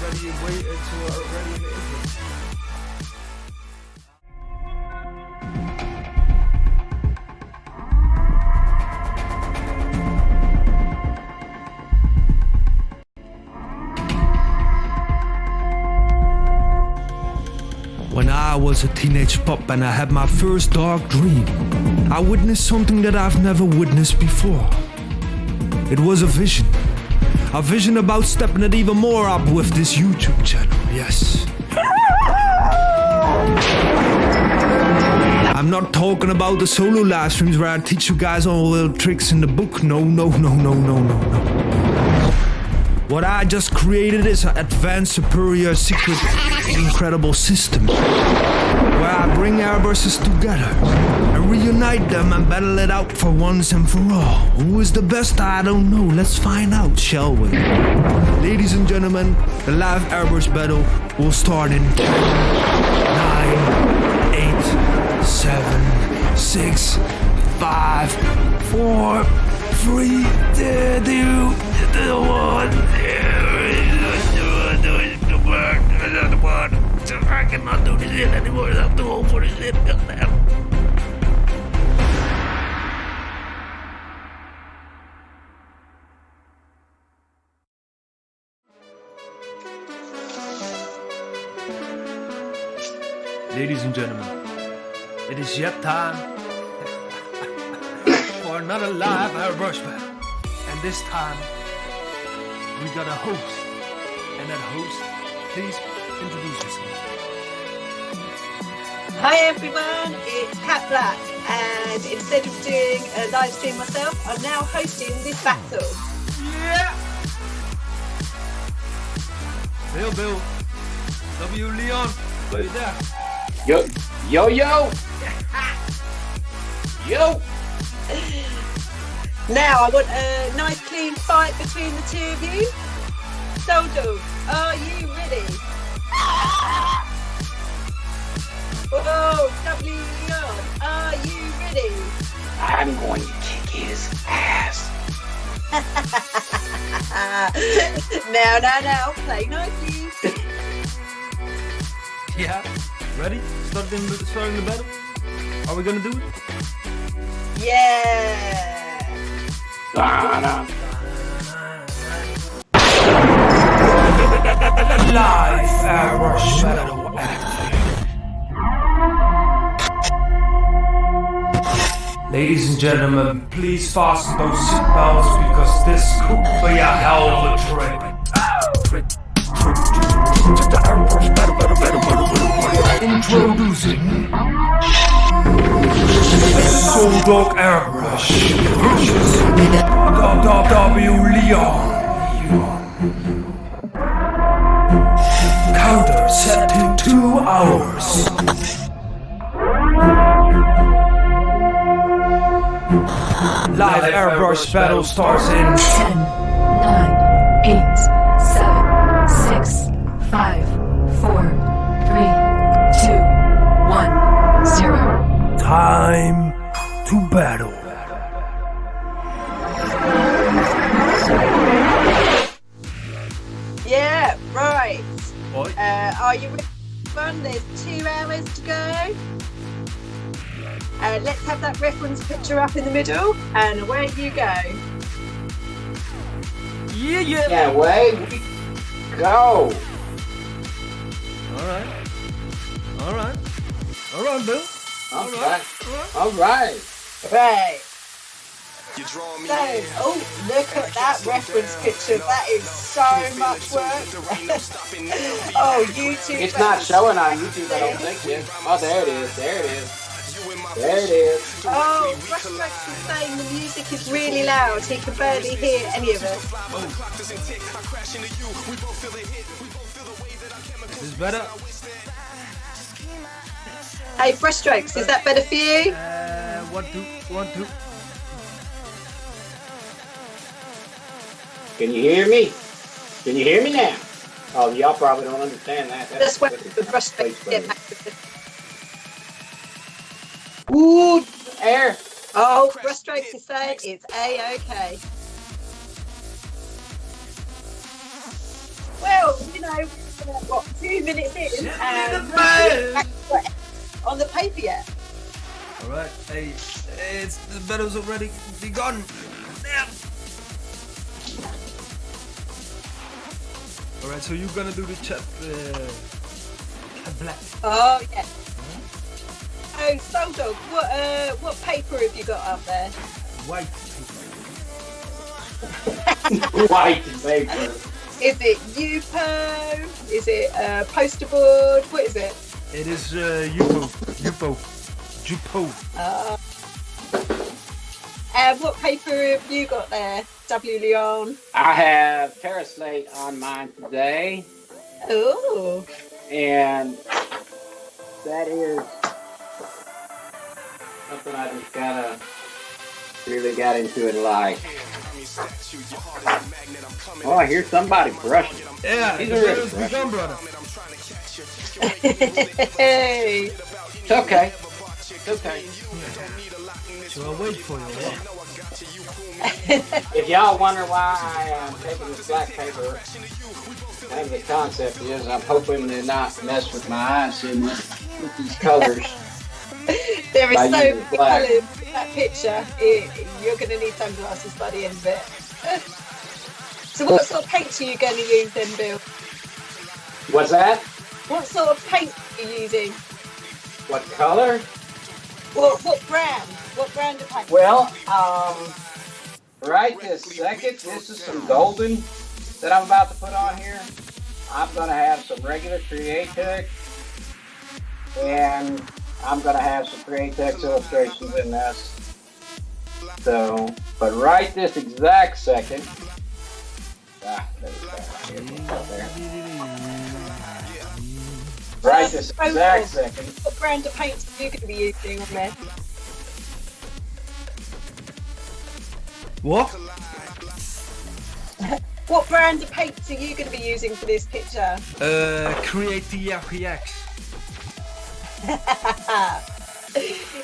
already way into already in the intro. When I was a teenage pup and I had my first dark dream, I witnessed something that I've never witnessed before. It was a vision about stepping it even more up with this YouTube channel, yes. I'm not talking about the solo live streams where I teach you guys all the little tricks in the book, no. What I just created is an advanced, superior, secret, incredible system where I bring airbrushes together and reunite them and battle it out for once and for all. Who is the best? I don't know. Let's find out, shall we? Ladies and gentlemen, the live airbrush battle will start in 10, 9, 8, 7, 6, 5, 4, 3, 2, 1. I cannot do this shit anymore. I'm too old for this shit. Ladies and gentlemen, it is yet time for another live airbrush battle. And this time, we got a host. And that host, please introduce yourself. Hi everyone, it's Cat Black, and instead of doing a live stream myself, I'm now hosting this battle. Yeah! Bill, W. Leon, are you there? Yo! Yo! Now I want a nice clean fight between the two of you. Souldog, are you ready? Whoa, W. Leon, are you ready? I'm going to kick his ass. Now, play nicely. Yeah, ready? Starting the battle? Are we gonna do it? Yeah. Live airbrush battle activated. Ladies and gentlemen, please fasten those seatbelts because this could be a hell of a trip. Introducing Souldog Airbrush versus W. Leon. Counter set to 2 hours. Live airbrush battle starts in 10, 9, 8, 7, 6, 5, 4, 3, 2, 1, 0. time to battle. Yeah, right. Oi. Are you ready to run? There's 2 hours to go. Let's have that reference picture up in the middle, and away you go. Yeah. Away we go. All right, Bill. All right. Right. So, oh, look at that reference picture. That is so much work. Oh, YouTube. It's not showing on YouTube, I don't think yet. Oh, there it is. Oh, Brushstrokes is saying the music is really loud. He can barely hear any of us. Is this better? Hey, Brushstrokes, is that better for you? 1, 2. Can you hear me? Can you hear me now? Oh, y'all probably don't understand that. That's when the Brushstrokes get back to the... Ooh, air. Oh, Brushstrokes is saying it's A-OK. Well, you know, what, 2 minutes in, and on the paper yet. All right. Hey, the battle's already begun. Damn. All right. So you're gonna do the chat black. Oh yeah. Oh, Souldog, what paper have you got up there? White White paper. Is it Yupo? Is it poster board? What is it? It is Jupo. And what paper have you got there, W. Leon? I have Terraslate on mine today, Oh. and that is something I just really got into and like. Oh, I hear somebody brushing. Yeah, He's the already battle's brushing. begun, brother. Hey. It's okay. It's okay. So I'll wait for you. If y'all wonder why I am taking this black paper, I think the concept is I'm hoping to not mess with my eyes too much with these colors. There is By so using many black. colours in that picture. You're going to need sunglasses by the end of it. So what sort of paints are you going to use then, Bill? What's that? What sort of paint are you using? What color? What brand? What brand of paint? Well, right this second, this is some golden that I'm about to put on here. I'm going to have some regular Createx, and I'm going to have some Createx illustrations in this. So, but right this exact second, right this exact second, What brand of paints are you going to be using on there? What? What brand of paints are you going to be using for this picture? Createx.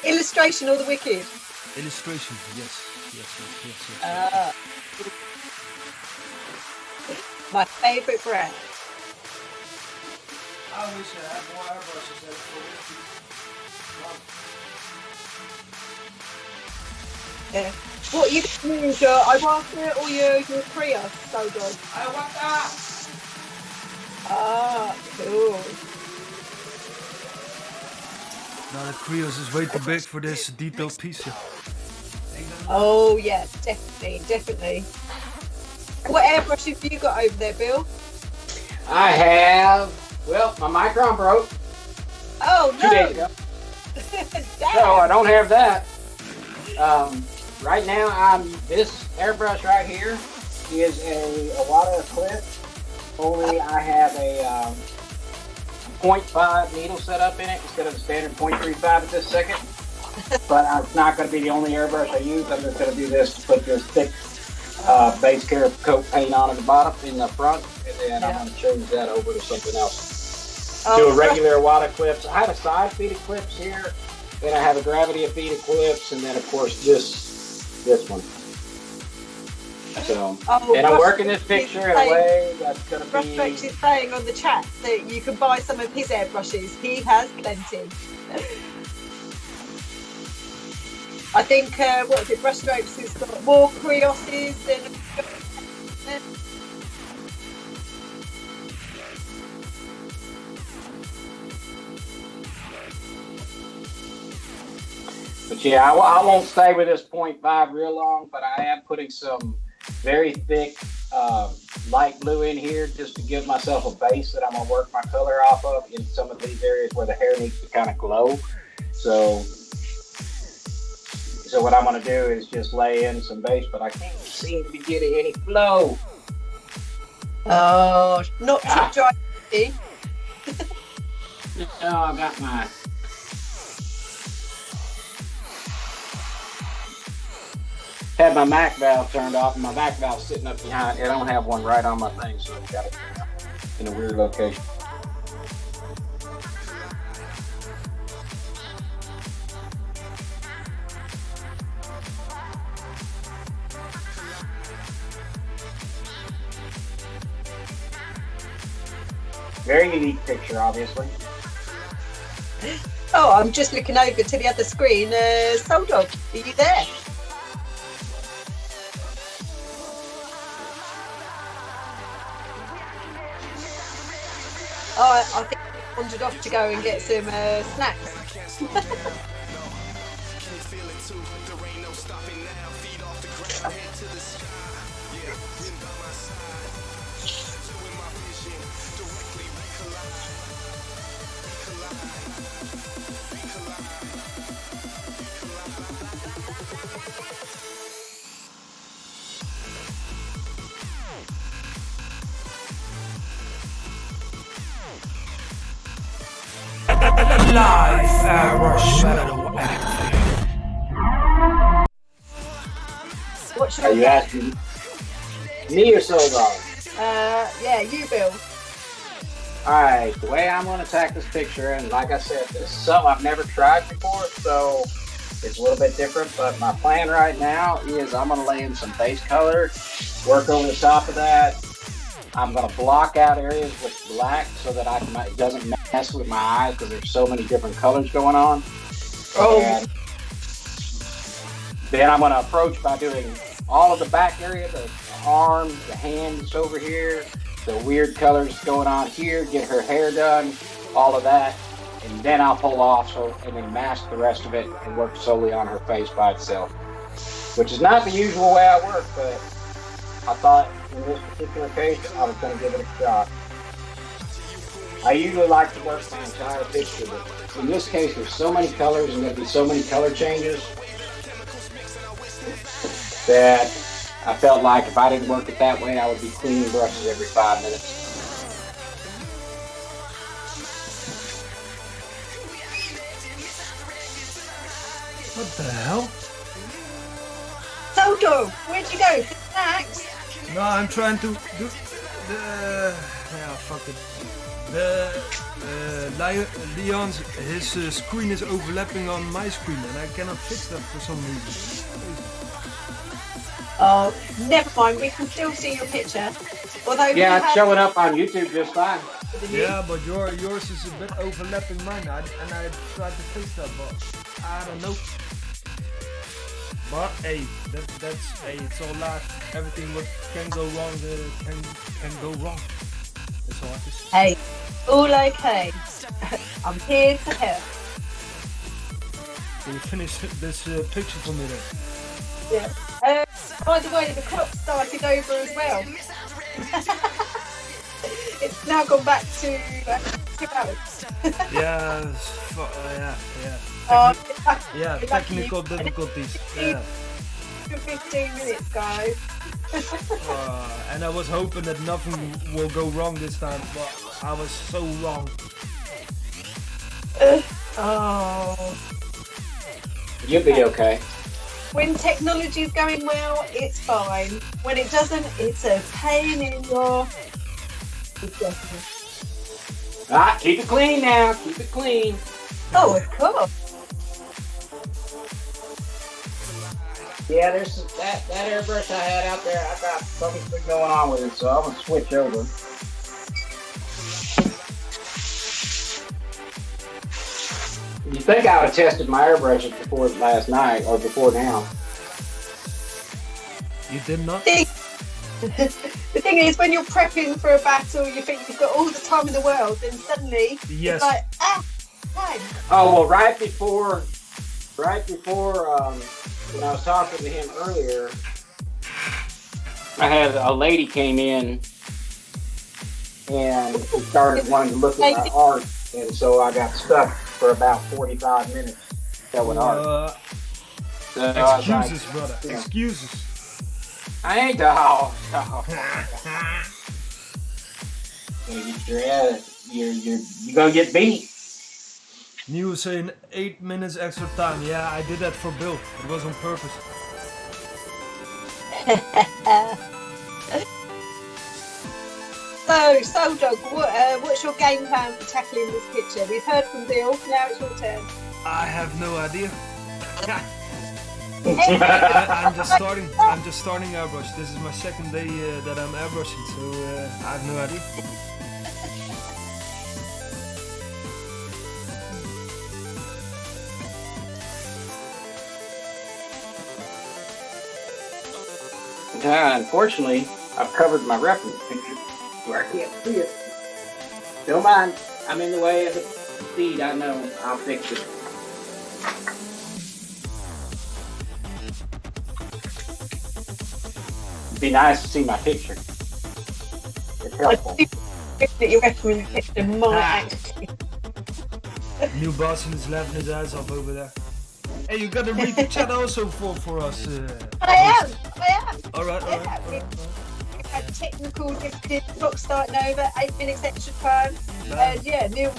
Illustration or the Wicked? Illustration, yes. My favourite brand. I wish I had more airbrushes Yeah. What you can use your Iwata or your Krios, Souldog? Iwata! Ah, cool. No, the Krios is way too big for this detailed piece. Oh yeah, definitely. What airbrush have you got over there, Bill? I have, well, my Micron broke Oh 2 days no! ago, so I Damn. don't have that. Right now, this airbrush right here is a Iwata Eclipse, only I have a 0.5 needle set up in it instead of the standard 0.35 at this second. But it's not going to be the only airbrush I use. I'm just going to do this to put this thick base coat paint on at the bottom, in the front, and then I'm going to change that over to something else. Do a regular Iwata Eclipse. I have a side feed Eclipse here, then I have a gravity feed Eclipse, and then of course this one. So, and I'm working this picture in a way that's going to be... Brushstrokes is saying on the chat that you can buy some of his airbrushes. He has plenty. I think, what is it, Brushstrokes has got more Krioses than... But yeah, I won't stay with this 0.5 real long, but I am putting some very thick light blue in here just to give myself a base that I'm going to work my color off of in some of these areas where the hair needs to kind of glow. So what I'm going to do is just lay in some base, but I can't seem to be getting any flow. Oh, not too dry. No, I got my... Had my Mac valve turned off, and my Mac valve sitting up behind. I don't have one right on my thing, so it's got it in a weird location. Very unique picture, obviously. Oh, I'm just looking over to the other screen. Souldog, are you there? Oh, I think he wandered off to go and get some snacks. Live airbrush metal. What's Are your you asking me or Souldog? yeah, you, Bill. Alright, the way I'm going to attack this picture, and like I said, this is something I've never tried before, so it's a little bit different, but my plan right now is I'm going to lay in some base color, work over the top of that. I'm going to block out areas with black so that it doesn't mess with my eyes because there's so many different colors going on. Oh. And then I'm going to approach by doing all of the back area, the arm, the hands over here, the weird colors going on here, get her hair done, all of that. And then I'll pull off and then mask the rest of it and work solely on her face by itself. Which is not the usual way I work, but I thought in this particular case, I was going to give it a shot. I usually like to work my entire picture, but in this case, there's so many colors and going to be so many color changes that I felt like if I didn't work it that way, I would be cleaning brushes every 5 minutes. What the hell? Souldog, where'd you go? Snacks? No, I'm trying to do the fuck it. Leon's screen is overlapping on my screen, and I cannot fix that for some reason. Oh, never mind. We can still see your picture. Although Yeah, it's showing up on YouTube just fine. Yeah, but yours is a bit overlapping mine, and I tried to fix that, but I don't know. But hey, it's all live. Everything what can go wrong can go wrong. That's all I can say. Hey, all okay. I'm here to help. Can you finish this picture for me then? Yeah. By the way, the clock started over as well. It's now gone back to 2 hours. Yeah, yeah. Technical difficulties. Yeah. 15 minutes, guys. And I was hoping that nothing will go wrong this time, but I was so wrong. Oh. You'll be okay. When technology is going well, it's fine. When it doesn't, it's a pain in your... Ah, keep it clean now. Keep it clean. Oh, of course. Yeah, there's that airbrush I had out there. I got something going on with it, so I'm gonna switch over. You think I would have tested my airbrushes before last night or before now? You did not? The thing is, when you're prepping for a battle, you think you've got all the time in the world, then suddenly Yes. it's like, time. Oh well, right before when I was talking to him earlier, I had a lady came in and she started wanting to look at my art, and so I got stuck for about 45 minutes showing art. So I was Excuses, like, brother. you know, Excuses. I ain't dog. You're gonna get beat. You were saying 8 minutes extra time. Yeah, I did that for Bill. It was on purpose. So, Souldog, what's your game plan for tackling this picture? We've heard from Bill, now it's your turn. I have no idea. I'm just starting airbrush. This is my second day that I'm airbrushing, so I have no idea. Unfortunately, I've covered my reference picture where I can't see it. Don't mind. I'm in the way of the feed. I know. I'll fix it. It'd be nice to see my picture. It's helpful. That your reference picture might actually. New boss and is laughing his ass off over there. Hey, you gotta read the chat also for us. I am. Alright. We've had technical difficulties, clock starting over, 8 minutes extra time. And yeah, Neil,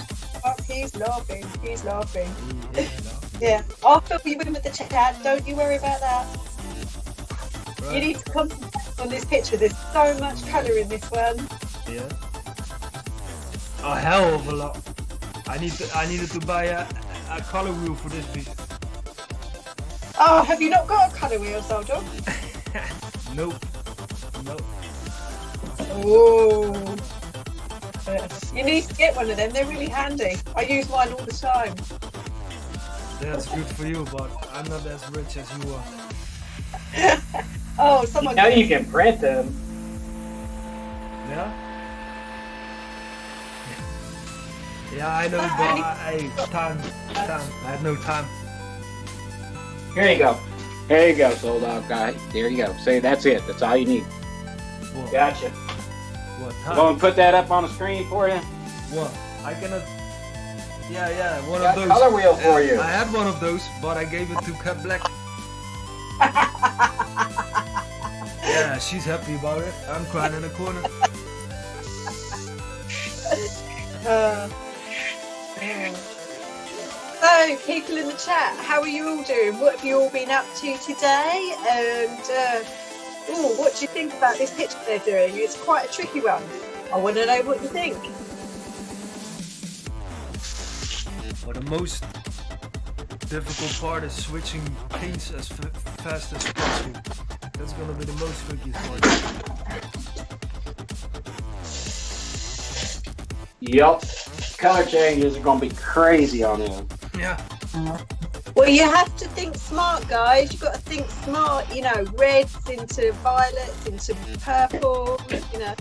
he's laughing. Yeah, I'll fill you in with the chat. Don't you worry about that. Right. You need to concentrate on this picture. There's so much colour in this one. Yeah. A hell of a lot. I needed to buy a color wheel for this piece. Oh, have you not got a colour wheel, Souldog? Nope. Oh. You need to get one of them. They're really handy. I use mine all the time. That's good for you, but I'm not as rich as you are. Oh, someone. Now you can print them. Yeah? Yeah, I know, but time. I had no time. Here you go. There you go, Souldog guy. There you go. See, that's it. That's all you need. What? Gotcha. What I'm time? going to put that up on the screen for you. What? I cannot. Yeah, one Got of a those. color wheel for you. I had one of those, but I gave it to Cat Black. Yeah, she's happy about it. I'm crying in the corner. So, people in the chat, how are you all doing? What have you all been up to today? And what do you think about this picture they're doing? It's quite a tricky one. I want to know what you think. But the most difficult part is switching paints as fast as possible. That's gonna be the most trickiest part. Yup. Color changes are going to be crazy on them. Yeah. Well, you have to think smart, guys. You've got to think smart. You know, reds into violets into purple. You know,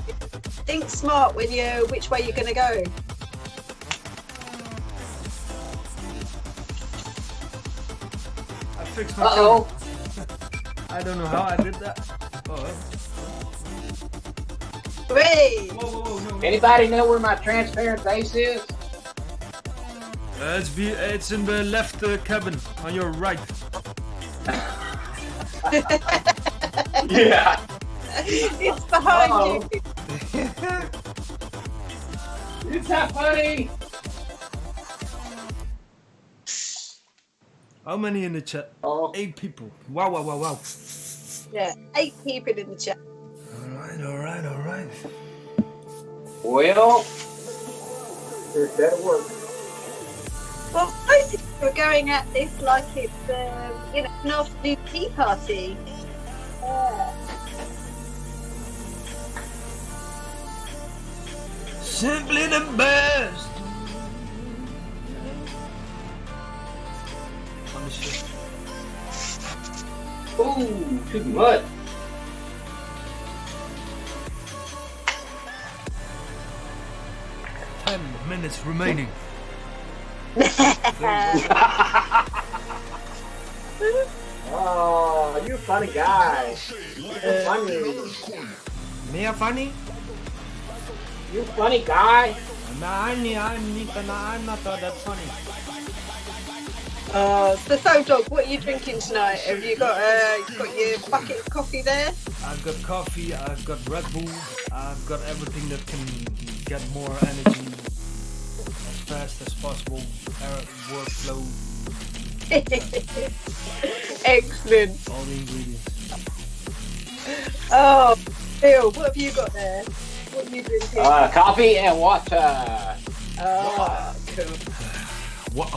think smart when which way you're going to go. I fixed my Uh-oh. I don't know how I did that. Three. Whoa, no. Anybody know where my transparent base is? It's in the left cabin on your right. Yeah. It's behind you. It's not funny. How many in the chat? Oh. 8 people. Wow. Yeah, 8 people in the chat. Alright. Well, there's better work. Well, most people are going at this like it's, an afternoon tea party. Simply the best. On the ship. Ooh, too much. Ten minutes remaining. Oh, you funny guy. You're funny. Me a funny? You funny guy. I'm not that funny. So Souldog, what are you drinking tonight? Have you got your bucket of coffee there? I've got coffee, I've got Red Bull, I've got everything that can get more energy as fast as possible, workflow, Excellent. all the ingredients. Oh, Phil, what have you got there? What are you drinking? Coffee and water. Oh, cool. What?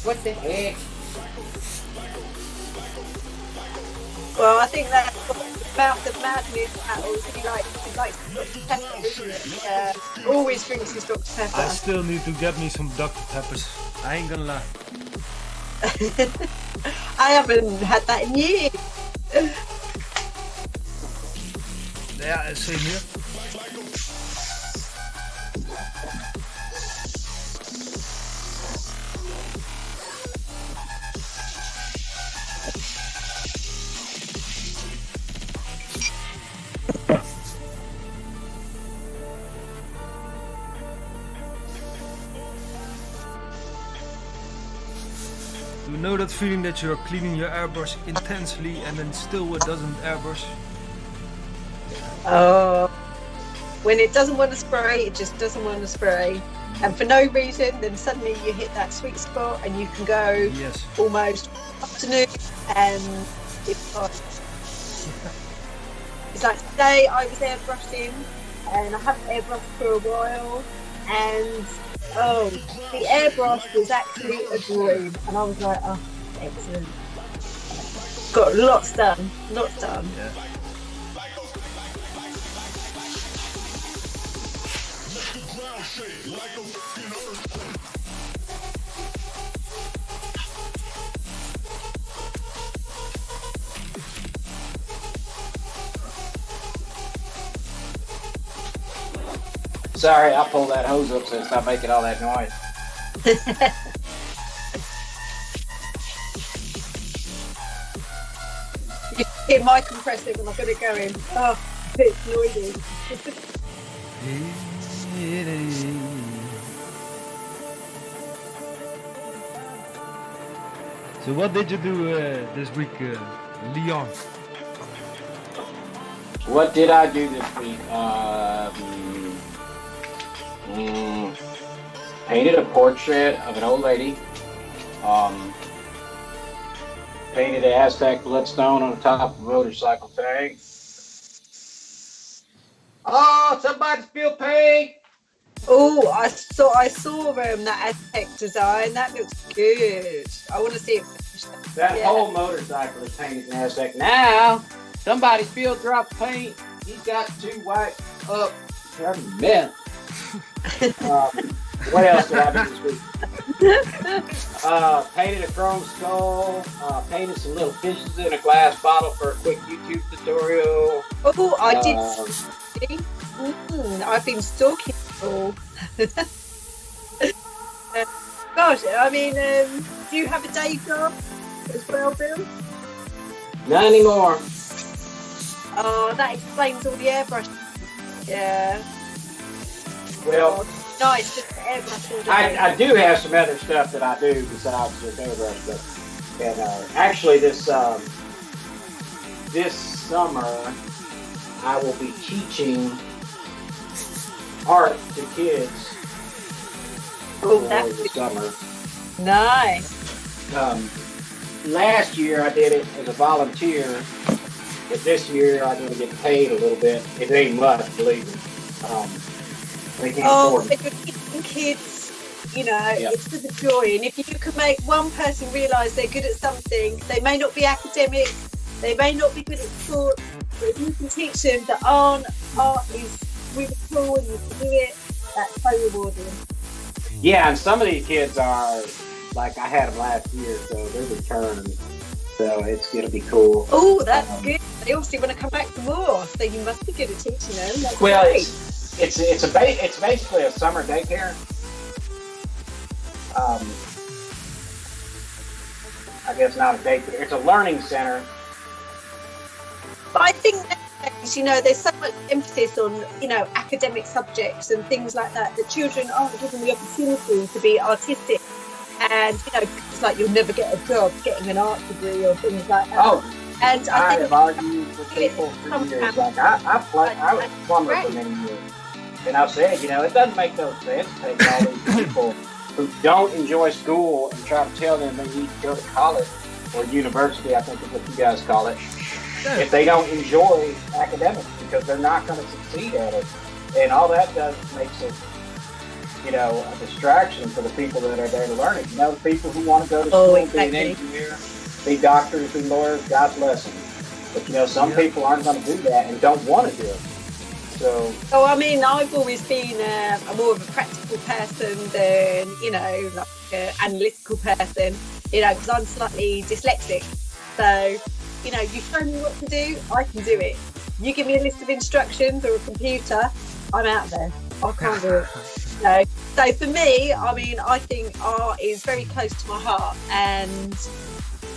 What the heck? Well, I think that's Mouth of Madness battles. He likes Dr. Pepper, isn't it? Always drinks his Dr. Pepper. I still need to get me some Dr. Peppers. I ain't gonna lie. I haven't had that in years. Yeah, same here. You know that feeling that you're cleaning your airbrush intensely and then still it doesn't airbrush? Oh, when it doesn't want to spray, it just doesn't want to spray. And for no reason, then suddenly you hit that sweet spot and you can go Yes. almost afternoon and it's fine. It's like today I was airbrushing and I haven't airbrushed for a while and oh, the airbrush was actually a dream and I was like, oh, excellent. Got lots done, lots done. Yeah. Sorry, I pulled that hose up so it's not making all that noise. You hit my compressor when I've got it going. Oh, it's noisy. So what did you do this week, Leon? What did I do this week? Painted a portrait of an old lady. Painted an Aztec bloodstone on the top of a motorcycle tank. Oh, somebody spilled paint! Oh, I saw that Aztec design. That looks good. I want to see it. That whole motorcycle is painted in Aztec. Now, somebody spilled drop of paint. He's got to wipe up her mess. What else did I do this week? Painted a chrome skull. Painted some little fishes in a glass bottle for a quick YouTube tutorial. Oh, I did. I've been stalking people. Gosh, I mean, do you have a day job as well, Bill? Not anymore. Oh, that explains all the airbrush. Yeah. Well, nice, just airbrush all day. I do have some other stuff that I do besides just airbrush stuff. And actually, this summer, I will be teaching art to kids. Oh, for that's the summer. nice. Last year I did it as a volunteer, but this year I'm going to get paid a little bit. It ain't much, believe me. They can't Oh, afford it. but you're teaching kids, you know, it's for the joy. And if you can make one person realise they're good at something, they may not be academic, they may not be good at sports, but if you can teach them that art is really cool and you can do it, that's so rewarding. Yeah, and some of these kids are, like I had them last year, so they're returned. So it's going to be cool. Oh, that's good. They obviously want to come back for more, so you must be good at teaching them. That's Well, great. it's basically a summer daycare. I guess not a daycare. It's a learning center. But I think nowadays, you know, there's so much emphasis on, you know, academic subjects and things like that. The children aren't given the opportunity to be artistic. And, you know, it's like you'll never get a job getting an art degree or things like that. Oh, and I think have argued with people for years. Like I was a plumber for many years. And I've said, you know, it doesn't make no sense to take all these people who don't enjoy school and try to tell them they need to go to college or university, I think is what you guys call it, if they don't enjoy academics, because they're not going to succeed at it. And all that does makes it, you know, a distraction for the people that are there to learn it. You know, the people who want to go to school, exactly. be an engineer, be doctors, be lawyers, God bless them. But, you know, some people aren't going to do that and don't want to do it. So I mean, I've always been a more of a practical person than, you know, like an analytical person, you know, because I'm slightly dyslexic. So, you know, you show me what to do, I can do it. You give me a list of instructions or a computer, I'm out there. I can't do it. No. So for me, I mean, I think art is very close to my heart, and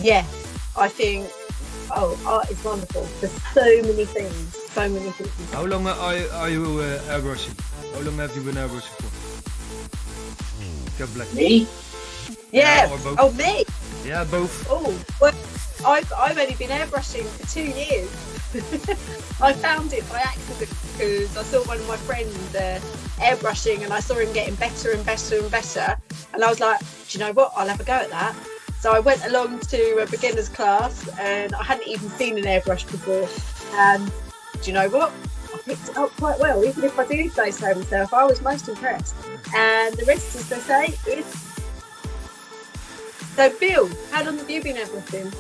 yeah, I think art is wonderful. There's so many things, so many things. How long are you airbrushing? How long have you been airbrushing for? Black. Me? Yeah. Or both? Oh, me? Yeah, both. Oh, well, I've only been airbrushing for 2 years. I found it by accident because I saw one of my friends airbrushing, and I saw him getting better and better and better. And I was like, do you know what? I'll have a go at that. So I went along to a beginner's class, and I hadn't even seen an airbrush before. And do you know what? I picked it up quite well, even if I do say so myself. I was most impressed. And the rest, as they say, is... So, Bill, how long have you been airbrushing?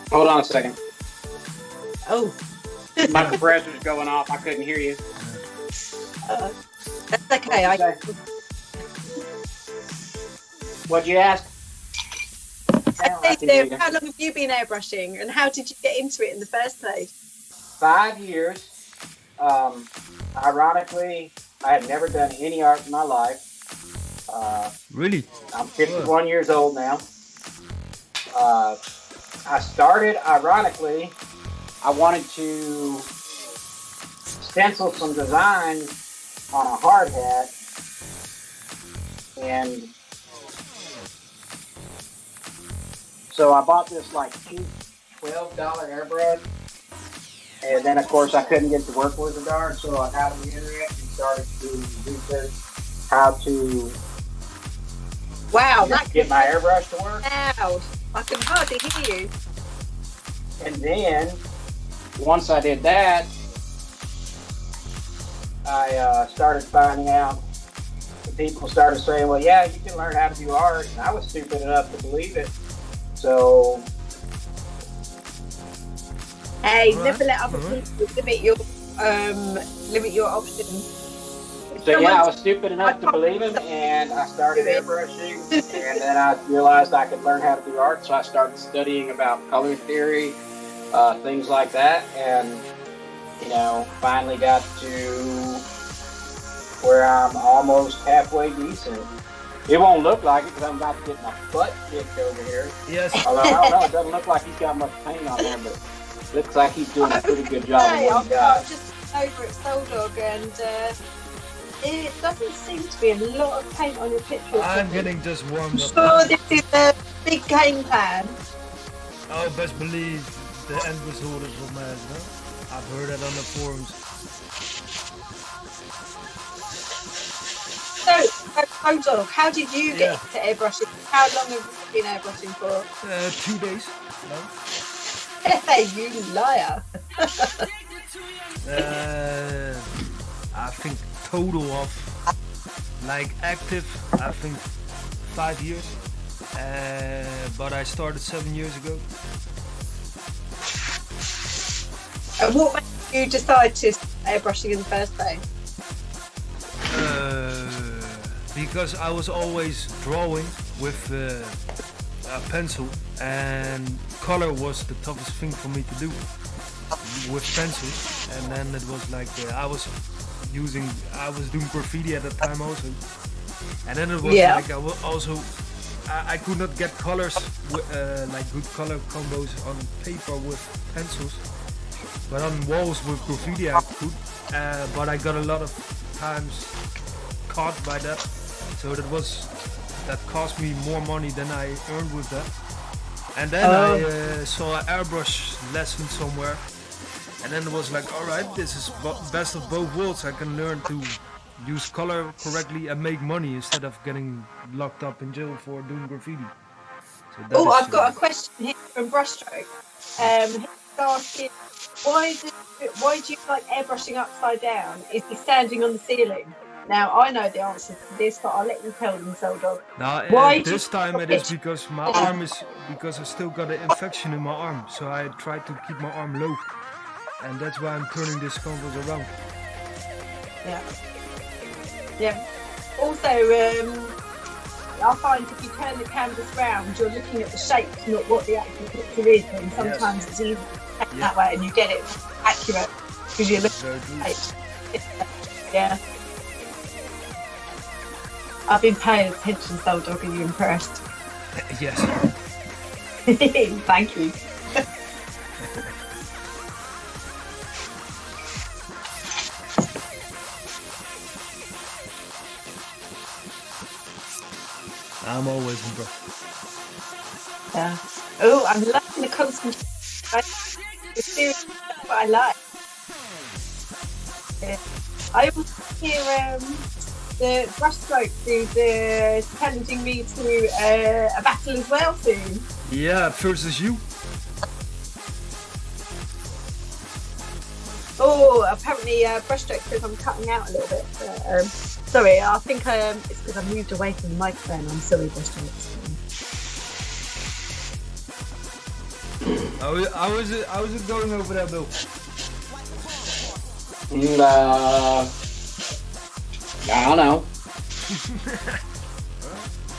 Hold on a second. Oh. My compressor's going off. I couldn't hear you. That's okay. What'd you ask? How long have you been airbrushing, and how did you get into it in the first place? 5 years. Ironically, I had never done any art in my life. Really? I'm 51 years old now. I started, ironically, I wanted to stencil some designs on a hard hat, and so I bought this like cheap $12 airbrush, and then of course I couldn't get to work with the darn, so I got on the internet and started to research how to get my airbrush to work. Wow, I can hardly hear you. And then once I did that, I started finding out. People started saying, well, yeah, you can learn how to do art. And I was stupid enough to believe it. So... Hey, never let other people limit your options. So yeah, I was stupid enough to believe him, and I started airbrushing, and then I realized I could learn how to do art, so I started studying about color theory, things like that, and you know, finally got to where I'm almost halfway decent. It won't look like it because I'm about to get my butt kicked over here. Yes. Although I don't know, it doesn't look like he's got much paint on there, but it looks like he's doing a pretty good job of what he got. I'm just over at Souldog, and it doesn't seem to be a lot of paint on your picture. I'm getting just warmed up. Oh, this is a big game plan. Oh, best believe the end result is what matters, no? I've heard that on the forums. So, Souldog, how did you get to airbrushing? How long have you been airbrushing for? 2 days. No? Hey, you liar. I think total of like active, I think 5 years. But I started 7 years ago. And what made you decide to start airbrushing in the first place? Because I was always drawing with a pencil, and color was the toughest thing for me to do with pencils. And then it was like I was doing graffiti at the time also, and then it was like I was also I could not get colors like good color combos on paper with pencils, but on walls with graffiti I could, but I got a lot of times caught by that, so that cost me more money than I earned with that. And then I saw an airbrush lesson somewhere, and then it was like, alright, this is best of both worlds. I can learn to use color correctly and make money instead of getting locked up in jail for doing graffiti. So I've got a question here from Brushstroke. He's asking, why do you like airbrushing upside down? Is he standing on the ceiling? Now, I know the answer to this, but I'll let you tell them, Souldog. Now, this time it is because my arm is, because I still got an infection in my arm, so I try to keep my arm low, and that's why I'm turning this canvas around. Yeah. Also, I find if you turn the canvas round, you're looking at the shape, not what the actual picture is. And sometimes it's easy to take that way, and you get it accurate because you're looking at the shape. Yeah. I've been paying attention, Souldog. Are you impressed? Yes. Thank you. I'm always impressed. Yeah. Oh, I'm loving the constant. The series what I like. Yeah. I also hear the brushstroke is challenging me to a battle as well soon. Yeah, versus you. Oh, apparently brushstroke says I'm cutting out a little bit. But, sorry, I think it's because I moved away from the microphone. I'm sorry, brushstrokes. How is it going over there, Bill? I don't know.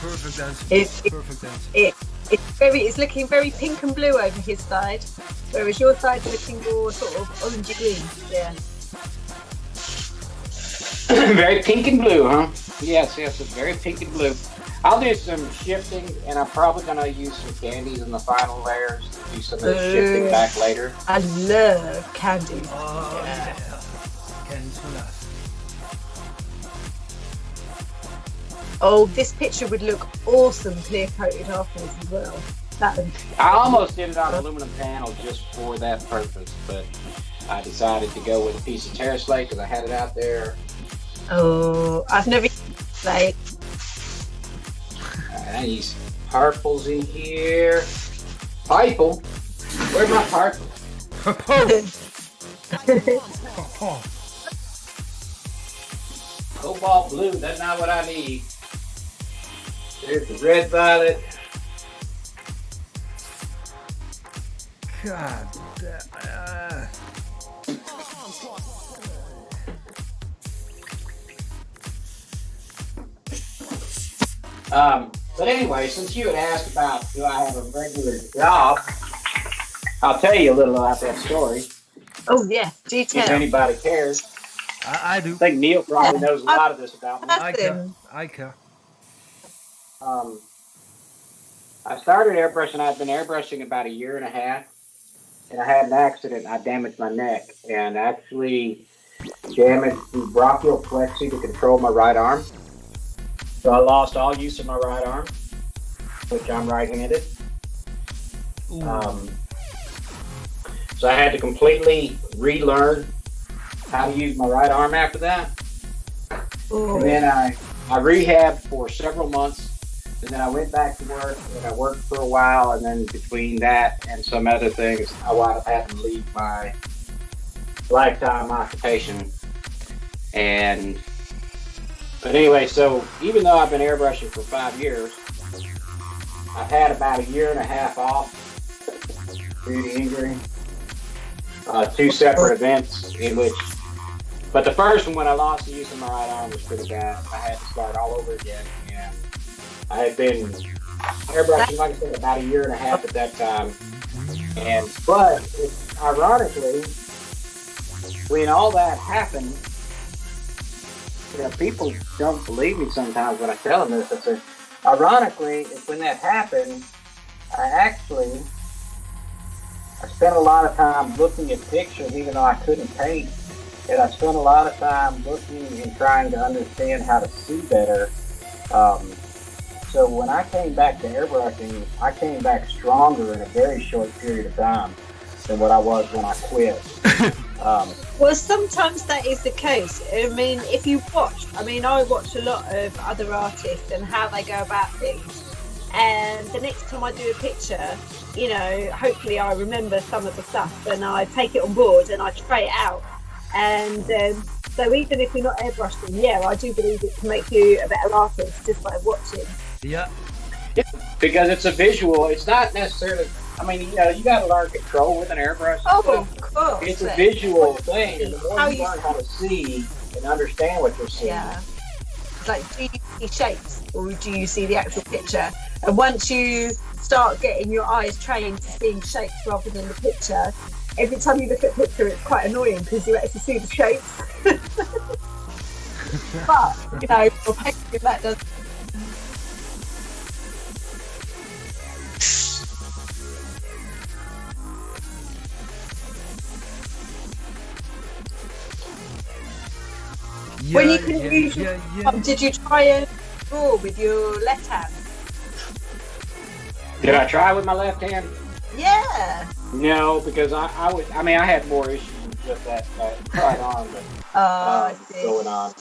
Perfect answer. Perfect answer. It's looking very pink and blue over his side, whereas your side's looking more sort of orangey green. Yeah. Very pink and blue, huh? Yes, it's very pink and blue. I'll do some shifting, and I'm probably going to use some candies in the final layers to do some of the shifting back later. I love candies. Oh, yeah. Candies for that. Oh, this picture would look awesome clear coated afterwards as well. I almost did it on aluminum panel just for that purpose, but I decided to go with a piece of terra slate because I had it out there. Oh, I've never used slate. I use purples in here. Purple? Where's my purple? Cobalt blue, that's not what I need. There's the red violet. God But anyway, since you had asked about do I have a regular job, I'll tell you a little about that story. Oh yeah, detail. If anybody cares. I do. I think Neil probably knows a lot of this about me. I care. I started airbrushing. I've been airbrushing about 1.5 years, and I had an accident. I damaged my neck and actually damaged the brachial plexus to control my right arm. So I lost all use of my right arm, which I'm right-handed. So I had to completely relearn how to use my right arm after that. Ooh. And then I rehabbed for several months. And then I went back to work, and I worked for a while, and then between that and some other things, I wound up having to leave my lifetime occupation. But anyway, so even though I've been airbrushing for 5 years, I've had about 1.5 years off due to injury. 2 separate events in which, but the first one when I lost the use of my right arm was pretty bad. I had to start all over again, and I had been airbrushing, like I said, about 1.5 years at that time. But ironically, when all that happened, people don't believe me sometimes when I tell them this. I say, ironically, when that happened, I spent a lot of time looking at pictures, even though I couldn't paint. And I spent a lot of time looking and trying to understand how to see better. So when I came back to airbrushing, I came back stronger in a very short period of time than what I was when I quit. Well, sometimes that is the case. I mean, if you watch, I watch a lot of other artists and how they go about things. And the next time I do a picture, hopefully I remember some of the stuff and I take it on board and I try it out. And so even if you're not airbrushing, I do believe it can make you a better artist just by watching. Yeah. Because it's a visual. It's not necessarily. You got to learn control with an airbrush. Oh, of course. It's a visual thing. And the more you learn how to see and understand what you're seeing, Like, do you see shapes or do you see the actual picture? And once you start getting your eyes trained to seeing shapes rather than the picture, every time you look at a picture, it's quite annoying because you actually see the shapes. But, you know, for painting, that does. When you can use your, did you try and draw with your left hand? Did I try with my left hand? Yeah. No, because I had more issues than just that right arm going on.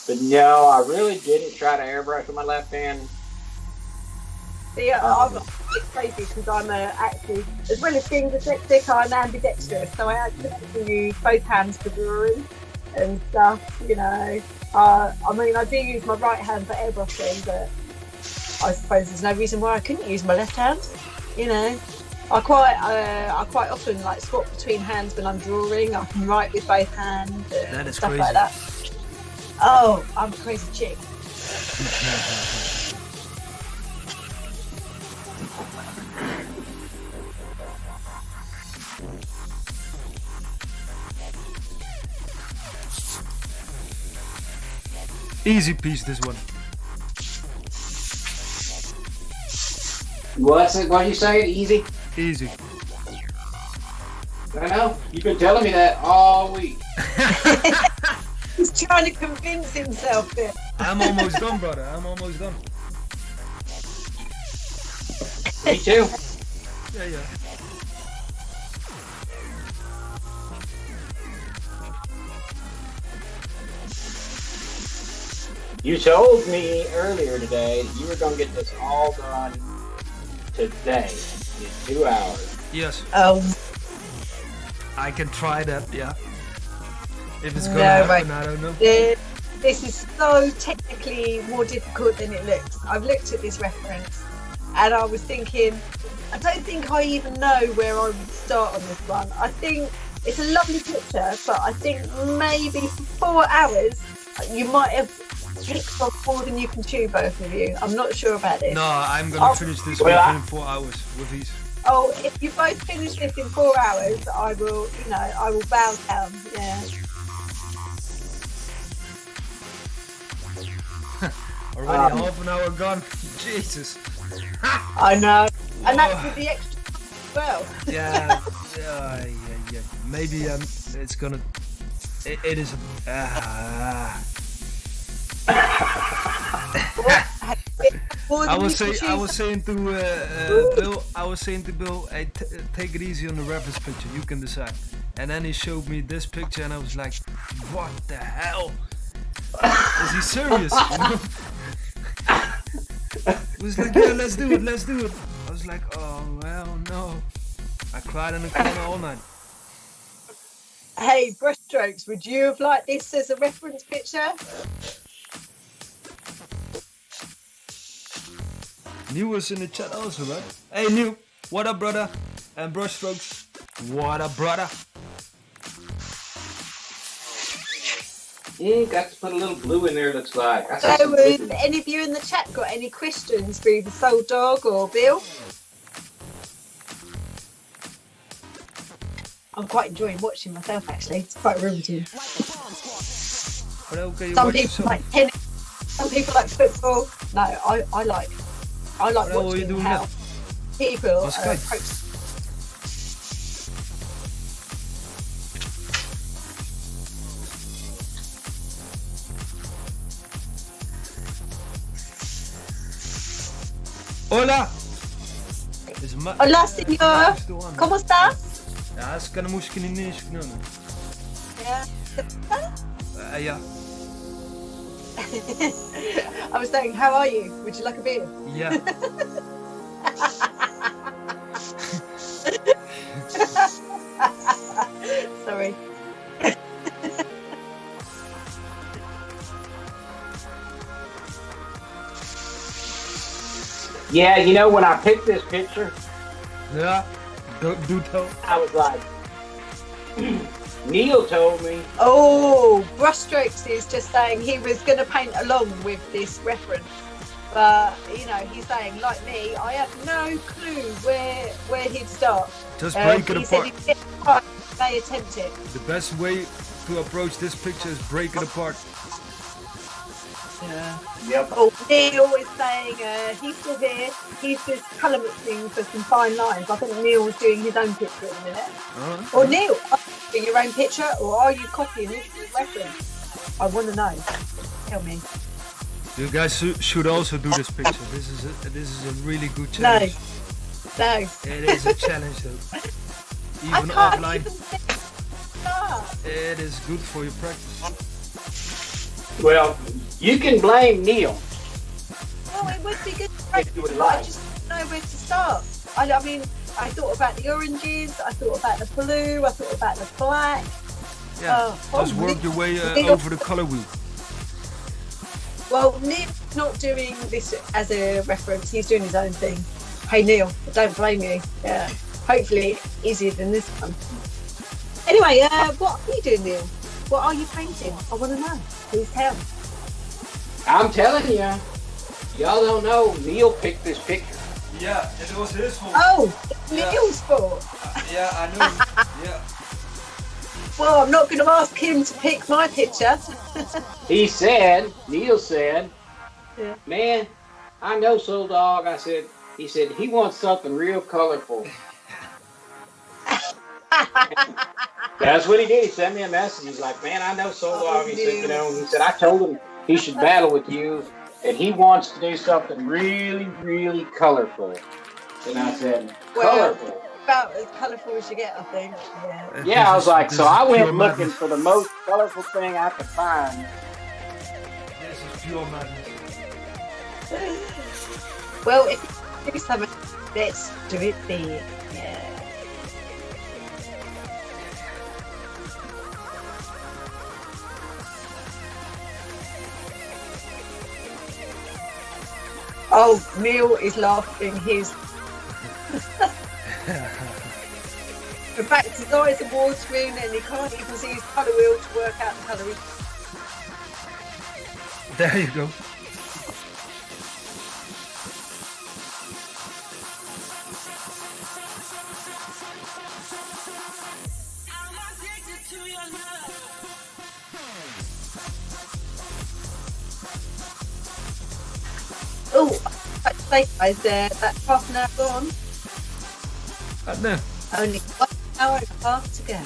But no, I really didn't try to airbrush with my left hand. Yeah, I'm crazy because I'm actually, as well as being dyslexic, I'm ambidextrous, so I actually use both hands for drawing and stuff, you know. I mean, I do use my right hand for airbrushing, but I suppose there's no reason why I couldn't use my left hand, you know. I quite often like swap between hands when I'm drawing. I can write with both hands and that is stuff crazy. like that. Oh, I'm a crazy chick. Easy piece, this one. What you say? Easy? Easy. I know. You've been telling me that all week. He's trying to convince himself there. I'm almost done, brother. I'm almost done. Me too. Yeah. You told me earlier today that you were going to get this all done today in 2 hours. Yes. I can try that, yeah. If it's gonna happen, I don't know. This is so technically more difficult than it looks. I've looked at this reference and I was thinking, I don't think I even know where I would start on this one. I think it's a lovely picture, but I think maybe for 4 hours you might have picked off more than you can chew, both of you. I'm not sure about this. No, I'm gonna finish this within 4 hours with these. Oh, if you both finish this in 4 hours, I will bow down. Yeah. Already half an hour gone. Jesus. I know, and that's with the extra as well. Yeah. Maybe it's gonna. It is. I was saying to Bill, hey, take it easy on the reference picture. You can decide. And then he showed me this picture, and I was like, what the hell? Is he serious? You know? He was like, yeah, let's do it. I was like, oh well, no. I cried in the corner all night. Hey, brushstrokes, would you have liked this as a reference picture? New was in the chat also, right? Hey, New, what up, brother? And brushstrokes, what up, brother? Got to put a little blue in there, looks like. So, any of you in the chat got any questions for either Souldog or Bill? I'm quite enjoying watching myself, actually. It's quite riveting. But okay, Some people like tennis, some people like football. No, I like watching how people approach. Hola! Hola, señor. ¿Cómo estás? Ja, es kan música in English genomen. Yeah. Yeah. I was saying, how are you? Would you like a beer? Yeah. Sorry. Yeah, you know, when I picked this picture, Yeah. Do tell. I was like, Neil told me. Oh, Brushstrokes is just saying he was going to paint along with this reference. But, you know, he's saying, like me, I have no clue where he'd start. Just break it he said apart. he'd get apart, they attempt it. The best way to approach this picture is break it apart. Yeah. Yep. Oh, Neil is saying he's still here. He's just colour mixing for some fine lines. I think Neil's doing his own picture at the minute. Or Neil, are you doing your own picture, or are you copying this as a reference? I want to know. Tell me. You guys should also do this picture. This is a really good challenge. No. It is a challenge though. Even I can't offline. even start. It is good for your practice. Well, you can blame Neil. No, it would be good. If you would But I like. just don't know where to start. I mean, I thought about the oranges. I thought about the blue. I thought about the black. Yeah, just work your way over the color wheel. Well, Neil's not doing this as a reference. He's doing his own thing. Hey, Neil, don't blame you. Yeah. Hopefully easier than this one. Anyway, what are you doing, Neil? What are you painting? I want to know. Please tell. I'm telling you, y'all don't know. Neil picked this picture. Yeah, it was his fault. Oh, Yeah. Neil's fault. Yeah, I know. Yeah. Well, I'm not going to ask him to pick my picture. Neil said, Yeah. man, I know Souldog. He said he wants something real colorful. That's what he did. He sent me a message. He's like, man, I know Souldog. He said, I told him he should battle with you, and he wants to do something really, really colorful. And I said, colorful. About as colourful as you get, I think. Yeah. Yeah, I was like, so I went looking madness. for the most colorful thing I could find. This is pure madness. Well, if you do something, let's do it big. Yeah. Oh, Neil is laughing. He's. In fact, his eyes are watering and he can't even see his colour wheel to work out the colour. There you go. Oh, I'd say, guys, that's half an hour gone. No. Only 1 hour and a half to go.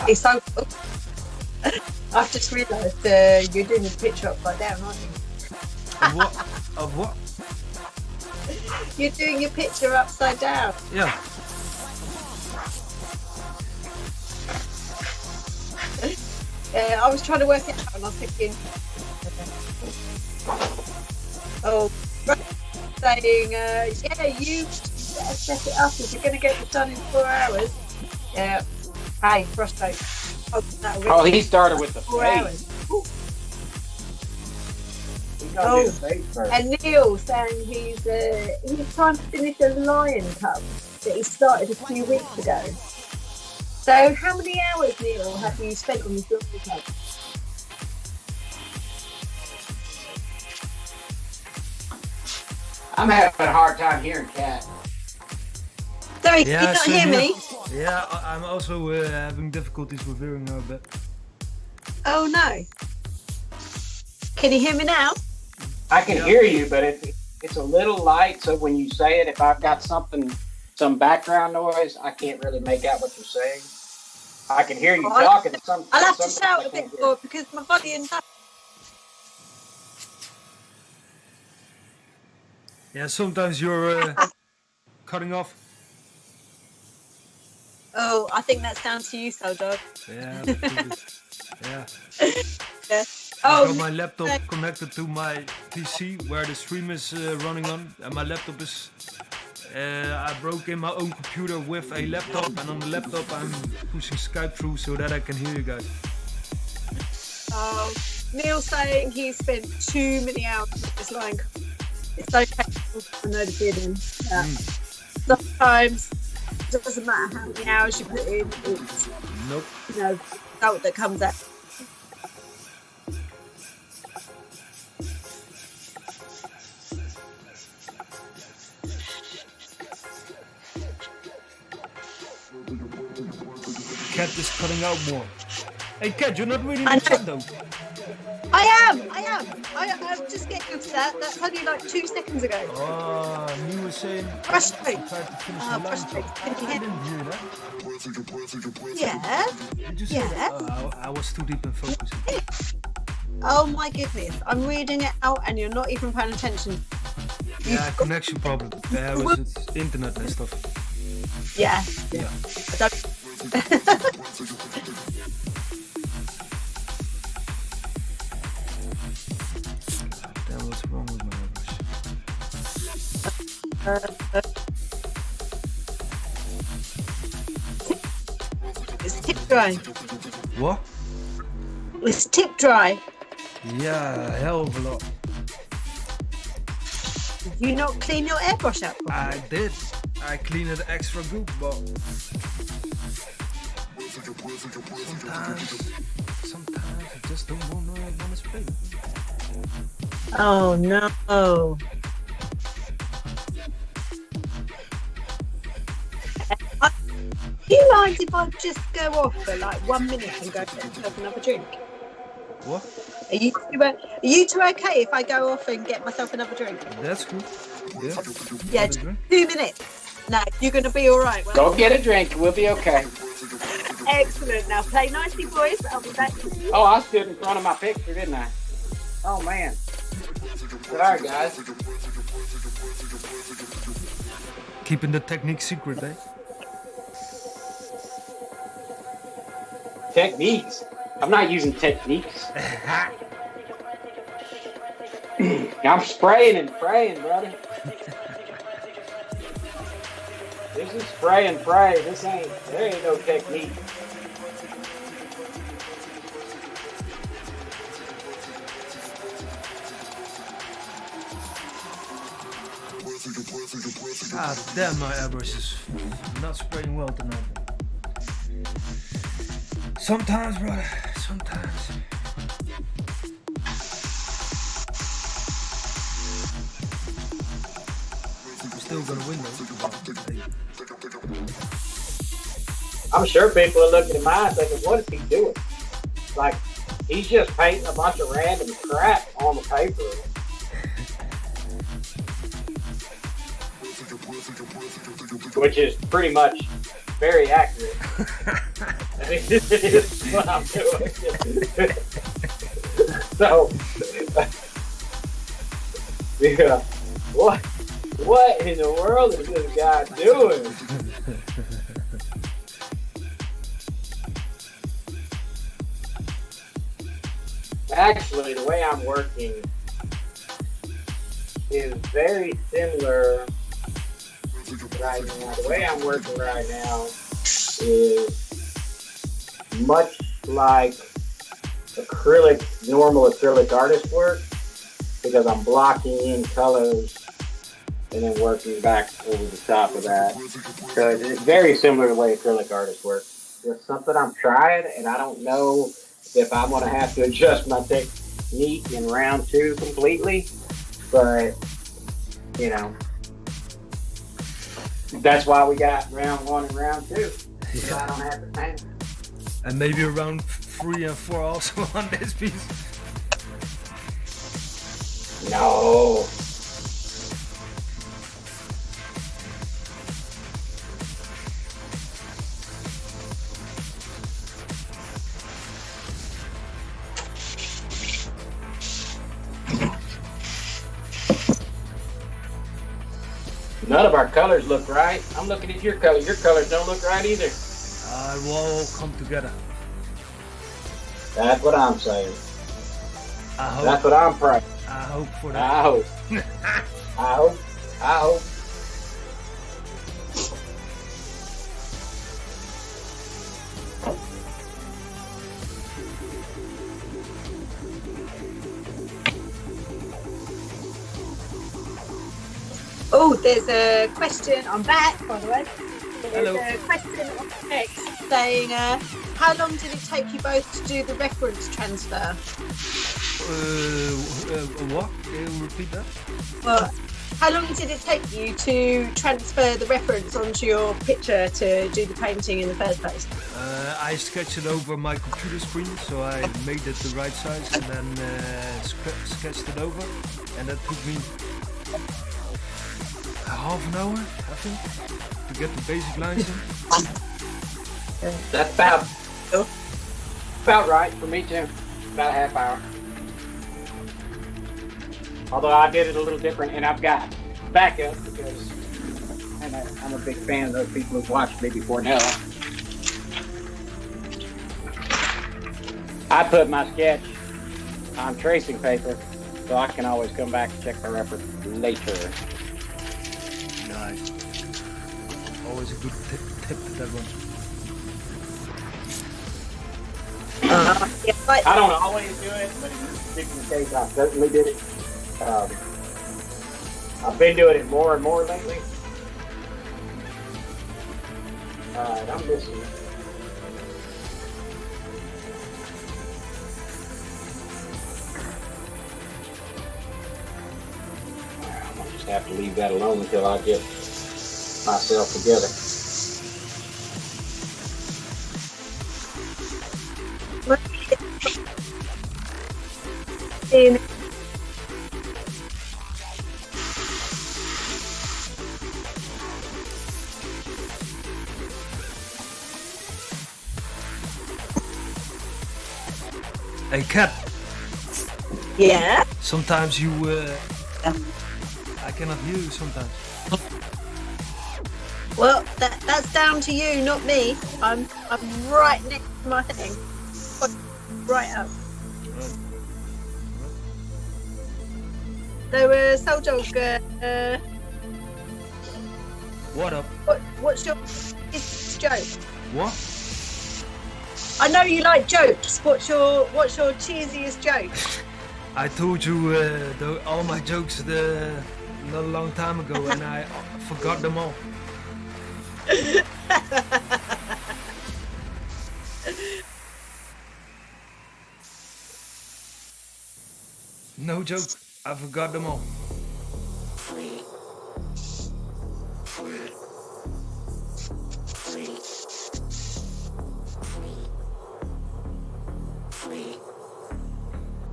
It's so. I've just realised you're doing this picture upside down, aren't you? Of what? Of what? You're doing your picture upside down. Yeah. I was trying to work it out and I was thinking, oh, saying, yeah, you better set it up if you're going to get it done in 4 hours. Yeah. Hey, frustrate. Oh, he started with the 4 face. hours. He's gonna do the face first. And Neil saying he's trying to finish a lion cub that he started a few weeks ago. So how many hours, Neil, have you spent on this lion cub? I'm having a hard time hearing Kat. Sorry, can you not same hear here. me? Yeah, I'm also having difficulties with hearing her a bit. Oh no. Can you hear me now? I can hear you, but it's a little light, so when you say it, if I've got some background noise, I can't really make out what you're saying. I can hear you talking. I'll have to shout a bit more because my volume's up. Yeah, sometimes your cutting off. Oh, I think that's down to you, Souldog. Yeah. Yeah. Yeah. I Oh, got my laptop connected to my PC where the stream is running on, and my laptop is. I broke in my own computer with a laptop, and on the laptop I'm pushing Skype through so that I can hear you guys. Neil's saying he spent too many hours with this line. It's okay. I know the feeling. Sometimes it doesn't matter how many hours you put in. It's Nope. the result that comes out. Cat is cutting out more. Hey Cat, you're not reading the chat though. I am. I'm just getting to that. That's only like 2 seconds ago. Oh, you were saying. Frustrate. Tried to finish the line. Frustrate. I didn't hear that. Yeah. Did you say that? I was too deep in focus. Oh my goodness. I'm reading it out and you're not even paying attention. Yeah, connection problem. Yeah, it was internet and stuff. Yeah. Yeah. I don't... Damn, what's wrong with my airbrush? It's tip dry. What? It's tip dry. Yeah, a hell of a lot. Did you not clean your airbrush out? I did. I cleaned it extra good, but sometimes I just don't want to spray. Oh no. Do you mind if I just go off for like 1 minute and go get myself another drink? What? Are you two okay if I go off and get myself another drink? That's cool. Yeah. Yeah, just 2 minutes. No, you're going to be all right. Go get a drink. We'll be okay. Excellent. Now play nicely, boys. I'll be back. Oh, I stood in front of my picture, didn't I? Oh, man. Sorry, guys. Keeping the technique secret, eh? Techniques. I'm not using techniques. I'm spraying and praying, brother. This is spray and pray. There ain't no technique. God damn, my airbrush is not spraying well tonight. Sometimes, brother, sometimes. I'm still gonna win though. I'm sure people are looking at mine thinking, what is he doing? Like, he's just painting a bunch of random crap on the paper. Which is pretty much very accurate. I mean, this is what I'm doing. So, yeah, what in the world is this guy doing? Actually, the way I'm working is very similar right now. The way I'm working right now is much like normal acrylic artist work, because I'm blocking in colors and then working back over the top of that. So it's very similar to the way acrylic artists work. It's something I'm trying, and I don't know if I'm going to have to adjust my technique in round 2 completely, but, you know, that's why we got round 1 and round 2. So I don't have to paint. And maybe around 3 and 4 also on this piece. No. None of our colors look right. I'm looking at your color. Your colors don't look right either. It will all come together. That's what I'm saying. I hope. That's what I'm praying. I hope for that. I hope. I hope. I hope. Oh, there's a question. I'm back, by the way. There's Hello. a question on X saying, how long did it take you both to do the reference transfer? What? Can you repeat that? Well, how long did it take you to transfer the reference onto your picture to do the painting in the first place? I sketched it over my computer screen, so I made it the right size and then sketched it over, and that took me half an hour, I think, to get the basic lines in. That's about right for me too. About a half hour. Although I did it a little different, and I've got backup because I'm a big fan of those people who've watched me before now. I put my sketch on tracing paper, so I can always come back and check my reference later. Nice. Always a good tip to that one. Yeah, but I don't always do it, but in this particular case, I certainly did it. I've been doing it more and more lately. I'm missing it. I'm gonna just have to leave that alone until I get myself together. in Hey, Cat. yeah. Sometimes you, I cannot hear you sometimes. Well, that's down to you, not me. I'm right next to my thing. Right up. So, Souldog, What up? what's your joke? What? I know you like jokes. What's your cheesiest joke? I told you all my jokes not a long time ago, and I forgot them all. No joke, I forgot them all.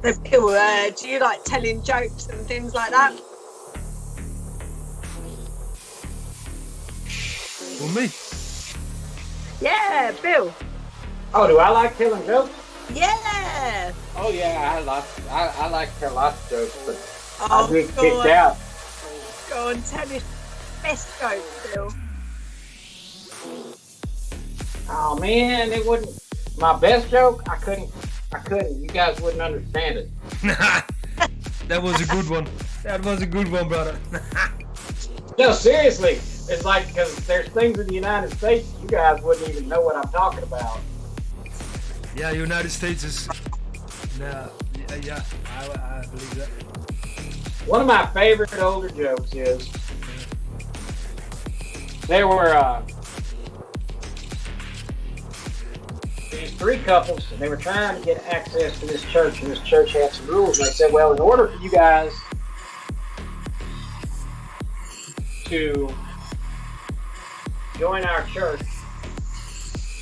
So, Bill, do you like telling jokes and things like that? For me? Yeah, Bill. Oh, do I like telling jokes? Yeah. Oh yeah, I like to tell lots of jokes, but Oh, I get go kicked on. out. Go on, tell me best joke, Bill. Oh man, it wouldn't. My best joke, I couldn't. You guys wouldn't understand it. That was a good one. That was a good one, brother. No, seriously, it's like because there's things in the United States you guys wouldn't even know what I'm talking about. Yeah, United States is. Yeah, I believe that. One of my favorite older jokes is there were these three couples, and they were trying to get access to this church, and this church had some rules. And they said, well, in order for you guys to join our church,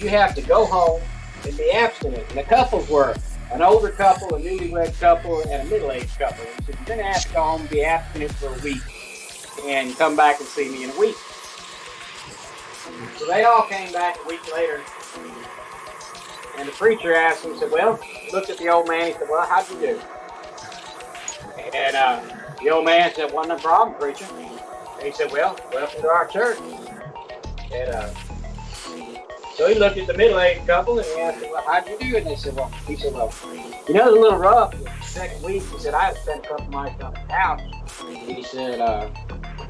you have to go home and be abstinent. And the couples were an older couple, a newlywed couple, and a middle-aged couple. And so you're going to have to go home and be abstinent for a week and come back and see me in a week. So they all came back a week later. And the preacher asked him, said, well, looked at the old man, he said, well, how'd you do? And the old man said, wasn't no problem, preacher. And he said, well, welcome to our church. And so he looked at the middle-aged couple and he asked them, well, how'd you do? And he said, well, you know, it was a little rough the second week. He said, I had to spend a couple nights on the couch. He said,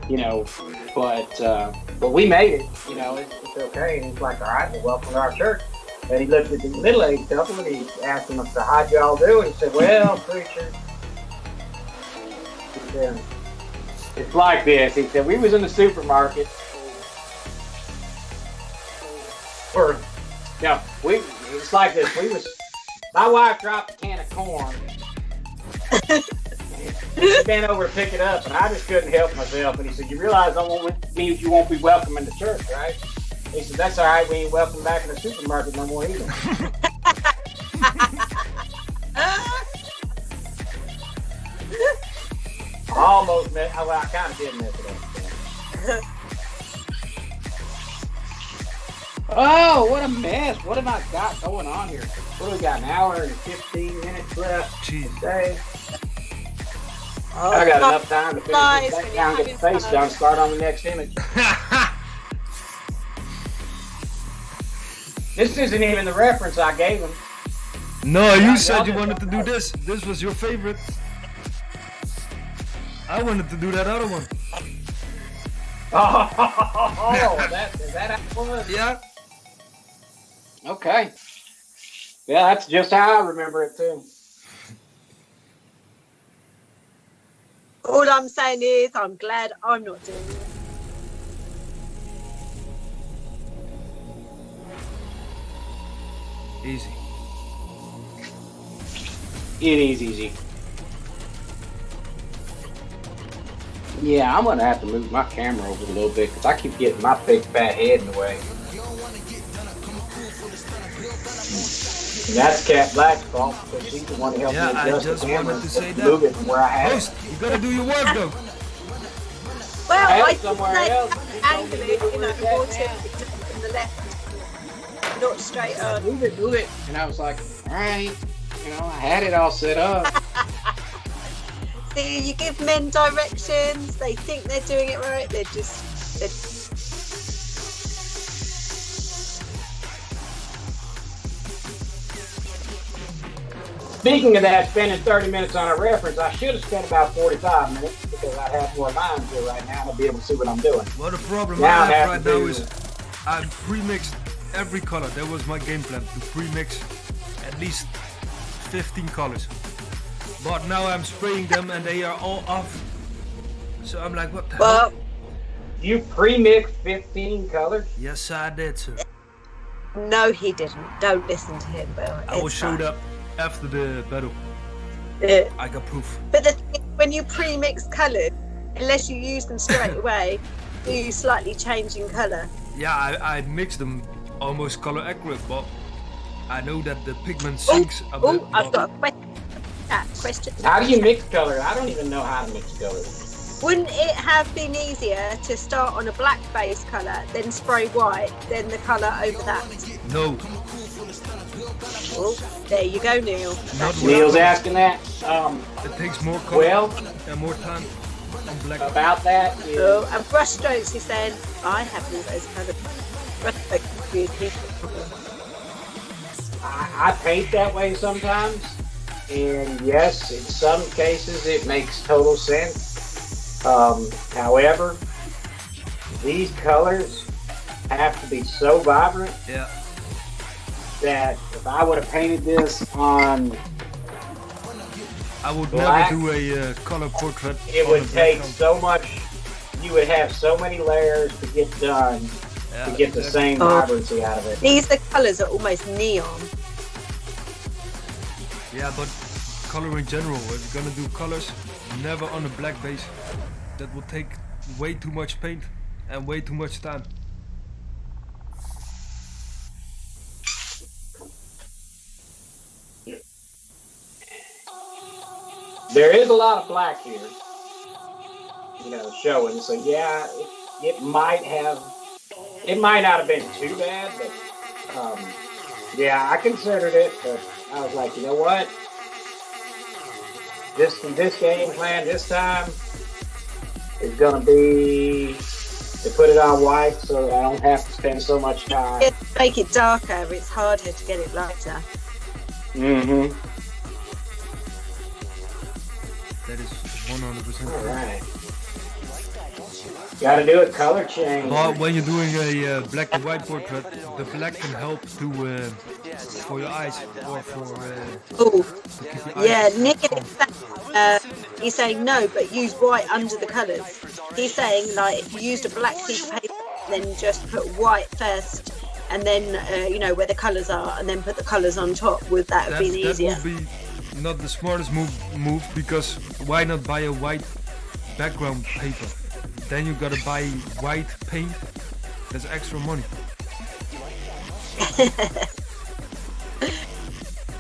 you know, but we made it, you know, it's okay. And he's like, all right, well, welcome to our church. And he looked at the middle-aged couple and he asked them, so how'd y'all do? And he said, well, preacher, he said, it's like this. He said, we was in the supermarket. It's like this. My wife dropped a can of corn. She bent over to pick it up, and I just couldn't help myself. And he said, you realize that means you won't be welcome in the church, right? He said, that's all right. We ain't welcome back in the supermarket no more either. Almost met. Well, I kind of did mess it up. Oh, what a mess. What have I got going on here? What do we got, an hour and 15 minutes left today? Oh, I got enough time to finish this back down, get the face done, start on the next image. This isn't even the reference I gave him. No, you said you wanted to do this. This was your favorite. I wanted to do that other one. Oh, is that how it was? Yeah. Okay. Yeah, that's just how I remember it too. All I'm saying is I'm glad I'm not doing it. Easy. It is easy. Yeah, I'm gonna have to move my camera over a little bit because I keep getting my big fat head in the way. And that's Cat Black's fault because she's the one who helped me adjust the camera and move it from where I had it. You gotta do your work though. Well, I somewhere else. Angle it, you know, from the left, not straight on. Move it. And I was like, all right, you know, I had it all set up. See, you give men directions, they think they're doing it right, they're just... Speaking of that, spending 30 minutes on a reference, I should have spent about 45 minutes because I have more lines here right now and I'll be able to see what I'm doing. Well, the problem now I have right now is I pre-mixed every color. That was my game plan, to pre-mix at least 15 colors. But now I'm spraying them and they are all off. So I'm like, what the hell? You pre-mixed 15 colors? Yes, I did, sir. No, he didn't. Don't listen to him, Bill. I was showed up after the battle. I got proof. But the thing, when you pre-mix colours, unless you use them straight away, you slightly change in colour. Yeah, I mixed them almost color accurate, but I know that the pigment sinks a bit. I've got a question. How do you mix color? I don't even know how to mix colors. Wouldn't it have been easier to start on a black base colour, then spray white, then the colour over that? No. Oh, there you go, Neil. Neil's asking that. It takes more color and more time on black. About that is... Oh, and brush strokes, he said, I have all those colours. Brush strokes, good people. I paint that way sometimes. And yes, in some cases it makes total sense. However, these colors have to be so vibrant that if I would have painted this on I would black, never do a color portrait. It would take so much, you would have so many layers to get done to get the same vibrancy out of it. These colours are almost neon. Yeah, but color in general, if you're gonna do colors, never on a black base. That will take way too much paint and way too much time. There is a lot of black here, you know, showing. So yeah, it might not have been too bad, but yeah, I considered it. But I was like, you know what? This game plan this time, is going to be to put it on white so that I don't have to spend so much time. To make it darker, it's harder to get it lighter. Mm-hmm. That is 100% All correct. right. Got to do a color change. But when you're doing a black and white portrait, the black can help to for your eyes or for Oh, to keep your yeah, eyes Nick calm. is he's saying no, but use white under the colours. He's saying like if you used a black piece of paper, then just put white first, and then you know where the colours are, and then put the colours on top. That would be easier. That would be not the smartest move because why not buy a white background paper? Then you gotta buy white paint. That's extra money.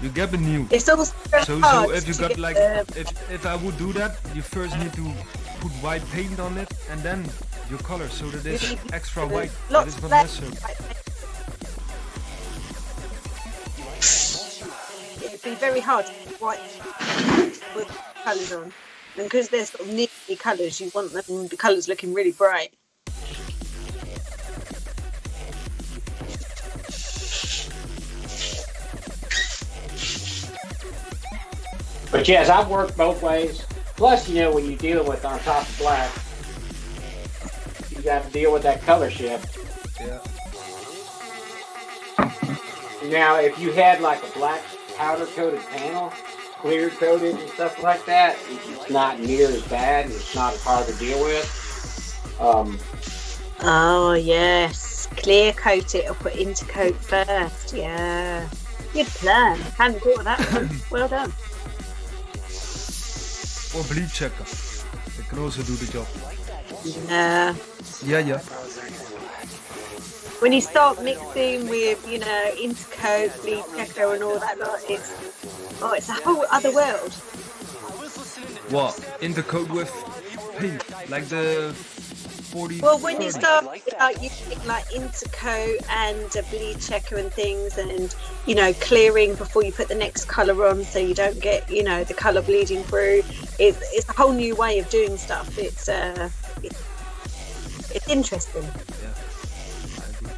You get the new. It's also So hard if you to got get like the- if I would do that, you first need to put white paint on it and then your color so that it's extra white. That lots is of not black. necessary. It'd be very hard to get white with colours on, and because they're sort of neatly colours, you want them the colours looking really bright. But yes, I've worked both ways. Plus, you know, when you're dealing with on top of black, you got to deal with that color shift. Yeah. Now, if you had like a black powder coated panel, clear coated and stuff like that, it's not near as bad and it's not as hard to deal with. Oh yes, clear coat it or put intercoat first. Yeah, good plan. Hadn't thought of that one. Well done. Or bleach checker. They can also do the job. Yeah. Yeah. When you start mixing with, you know, intercoat, bleach checker, and all that lot, it's a whole other world. What? Intercoat with paint, like the 40. Well, when you 30. start using like intercoat and a bleach checker and things, and you know, clearing before you put the next colour on, so you don't get, you know, the colour bleeding through. It's a whole new way of doing stuff. It's interesting. Yeah. I agree.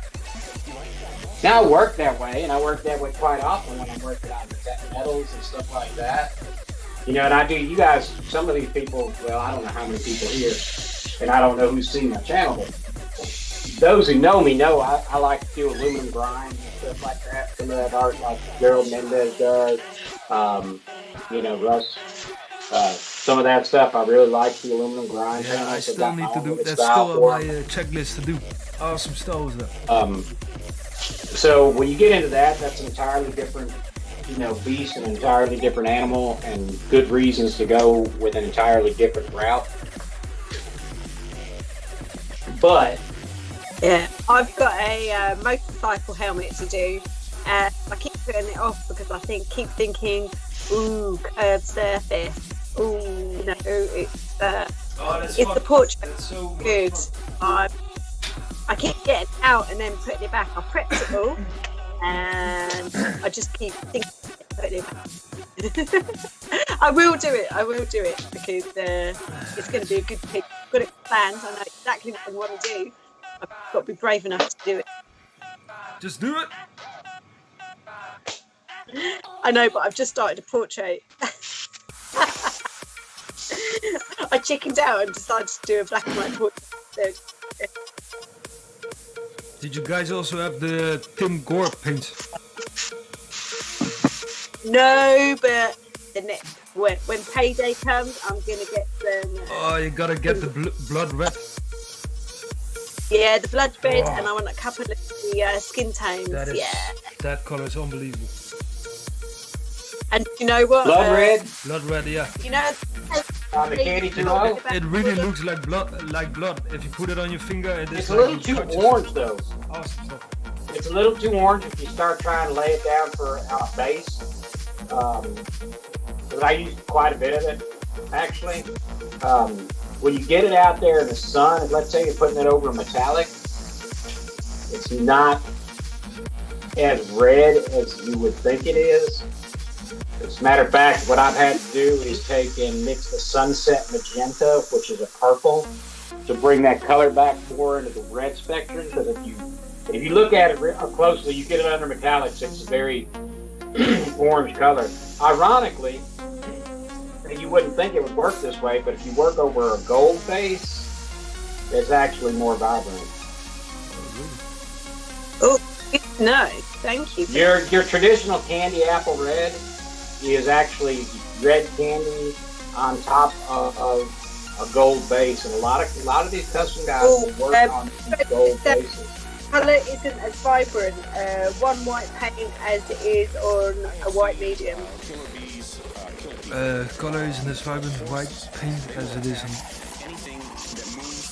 Now I work that way, and I work that way quite often when I'm working on metals and stuff like that. You know, and I do, you guys, some of these people, well, I don't know how many people here, and I don't know who's seen my channel, but those who know me know I like to do aluminum grind and stuff like that. Some of that art like Gerald Mendez does, you know, Russ, some of that stuff I really like the aluminum grind. Yeah, I I've still got need my to own do. little That's style still for on my 'em. checklist to do. Awesome stoves though. So when you get into that, that's an entirely different, you know, beast, an entirely different animal, and good reasons to go with an entirely different route. But Yeah, I've got a motorcycle helmet to do. I keep putting it off because I keep thinking, ooh, curved surface. Ooh, you know, it's the portrait. That's so Good. I keep getting it out and then putting it back. I prepped it all, and I just keep thinking putting it back. I will do it because it's going to be a good pick. I've got it planned. I know exactly what I want to do. I've got to be brave enough to do it. Just do it. I know, but I've just started a portrait. I chickened out and decided to do a black and white portrait. Did you guys also have the Tim Gore paints? No, but when payday comes, I'm gonna get some. Oh, you gotta get the blood red. Yeah, the blood red, and I want a couple of the skin tones. That color is unbelievable. And you know what? blood red Blood red, yeah. You know, on the candy too. It really looks like blood. If you put it on your finger, It's a like little you too touch it. orange though. Awesome stuff. It's a little too orange if you start trying to lay it down for a base. But I use quite a bit of it, actually. When you get it out there in the sun, and let's say you're putting it over a metallic, it's not as red as you would think it is. As a matter of fact, what I've had to do is take and mix the sunset magenta, which is a purple, to bring that color back more into the red spectrum. Because if you look at it closely, you get it under metallics. It's a very orange color. Ironically, and you wouldn't think it would work this way, but if you work over a gold base, it's actually more vibrant. Oh, no, thank you. Your traditional candy apple red is actually red candy on top of a gold base, and a lot of these custom guys will work on gold bases. Colour isn't as vibrant. One white paint as it is on a white medium. Color isn't as vibrant white paint as it is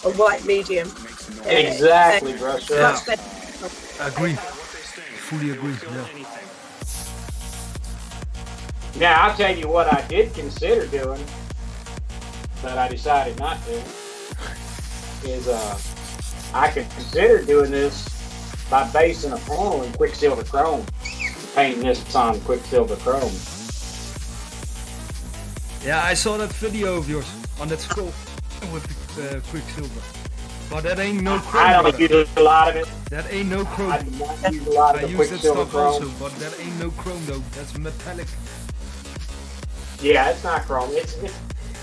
on A white medium. Exactly, brush up. Agree. Fully agree. Yeah. Now I'll tell you what I did consider doing, but I decided not to. Is I could consider doing this by basing a funnel in Quicksilver Chrome, painting this on Quicksilver Chrome. Yeah, I saw that video of yours on that skull with Quicksilver. But that ain't no chrome. I don't use a lot of it. That ain't no chrome. I do not use a lot of the use that Quicksilver stuff Chrome. also, but that ain't no chrome though. That's metallic. Yeah, it's not chrome.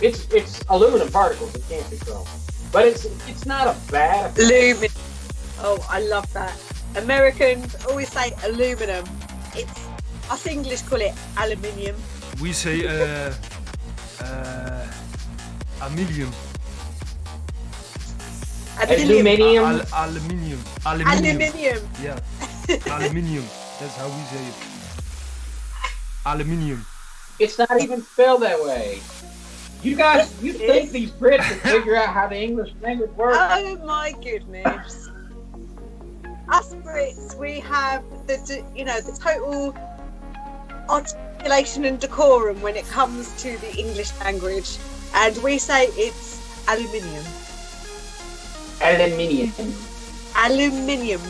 It's aluminum particles. It can't be chrome. But it's not a bad effect. Aluminum. Oh, I love that. Americans always say aluminum. Us English call it aluminium. We say aluminium. Aluminium. Aluminium. Aluminium. Yeah. Aluminium. That's how we say it. Aluminium. It's not even spelled that way. You think these Brits would figure out how the English language works? Oh my goodness. Us Brits, we have the total articulation and decorum when it comes to the English language, and we say it's aluminium. Aluminium. Aluminium.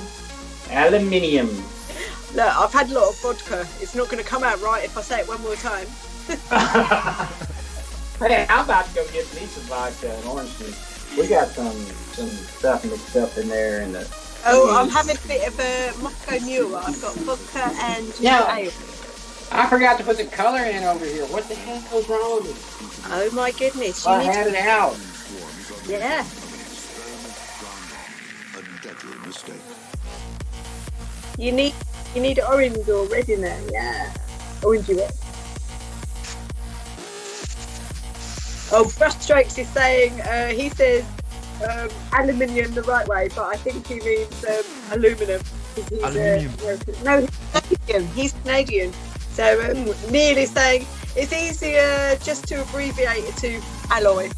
Aluminium. Look, I've had a lot of vodka. It's not going to come out right if I say it one more time. Hey, I'm about to go get me some vodka and orange juice. We got some stuff mixed up in there in the. Oh, I'm having a bit of a Moscow Mule. I've got vodka and ale. I forgot to put the color in over here. What the heck was wrong with me? Oh my goodness! I had it out. Yeah. You need orange or red in there. Yeah, orangey red. Oh, Brushstrokes is saying he says aluminium the right way, but I think he means aluminum. Aluminium. No, he's Canadian. He's Canadian. So Neil is saying it's easier just to abbreviate it to alloy.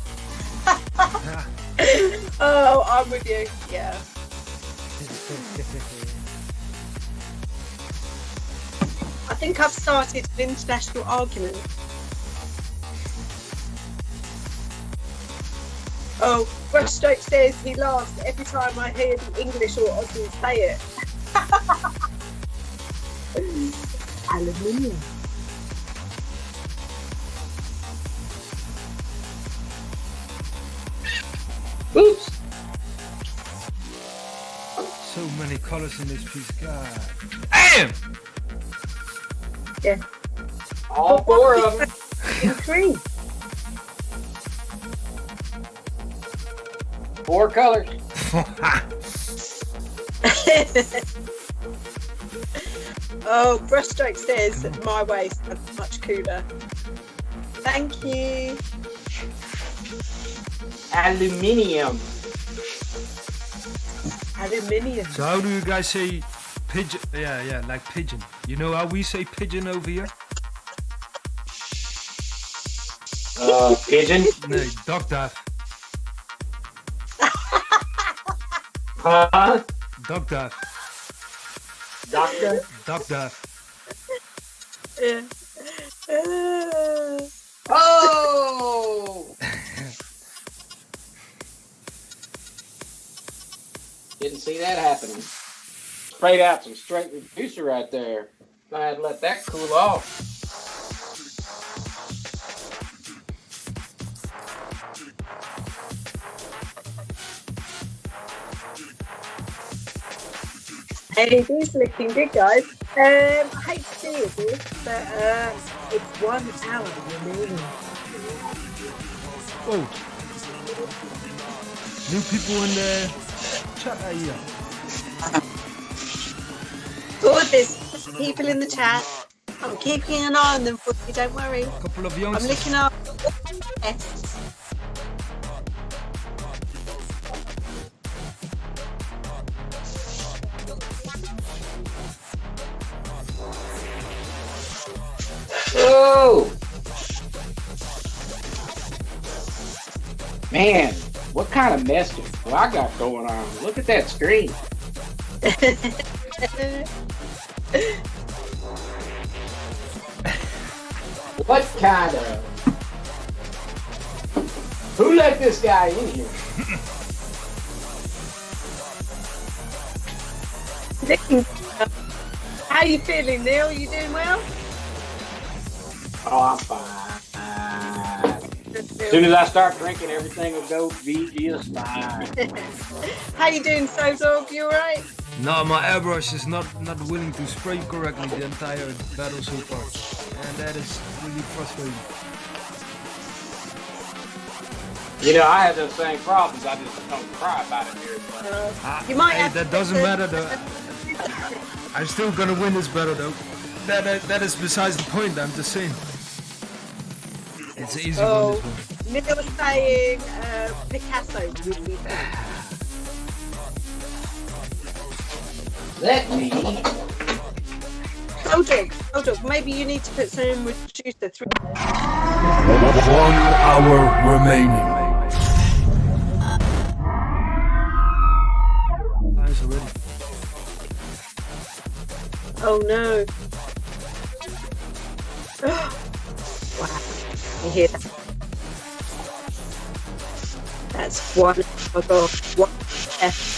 Oh, I'm with you. Yeah. I think I've started an international argument. Oh, Brushstroke says he laughs every time I hear the English or Aussie say it. Aluminium. Oops. So many colors in this piece. God damn! Yeah. All four of them. Three. 4 colors. Oh, Brushstroke says my waist is much cooler. Thank you. Aluminium. Aluminium. So how do you guys say pigeon? Yeah, like pigeon. You know how we say pigeon over here? Pigeon. No, dog dive. Huh? Dog dive. Doctor. Dog dive. Yeah. Oh! Didn't see that happening. Sprayed out some straight reducer right there. I had to let that cool off. It is looking good, guys. I hate to see it, this, but it's 1 hour remaining. Oh, new people in the chat here. Good, there's people in the chat. I'm keeping an eye on them for you, don't worry. A couple of I'm youngsters. looking up guests. Whoa! Man, what kind of mess do I got going on? Look at that screen. What kind of... Who let this guy in here? How you feeling, Neil? You doing well? Oh, I'm fine. As soon as I start drinking, everything will go be just fine. How you doing, Souldog? You alright? No, my airbrush is not willing to spray correctly the entire battle so far. And that is really frustrating. You know, I have those same problems. I just don't cry about it here. You might Hey, have that doesn't matter though. I'm still gonna win this battle though. That is besides the point, I'm just saying. It's an easy one, this one. Neil was saying Picasso would be fun. Let me. Souldog, maybe you need to put some reducer through. 1 hour remaining. Nice already. Oh no. Wow. You hear that? That's 1 hour. 1 F.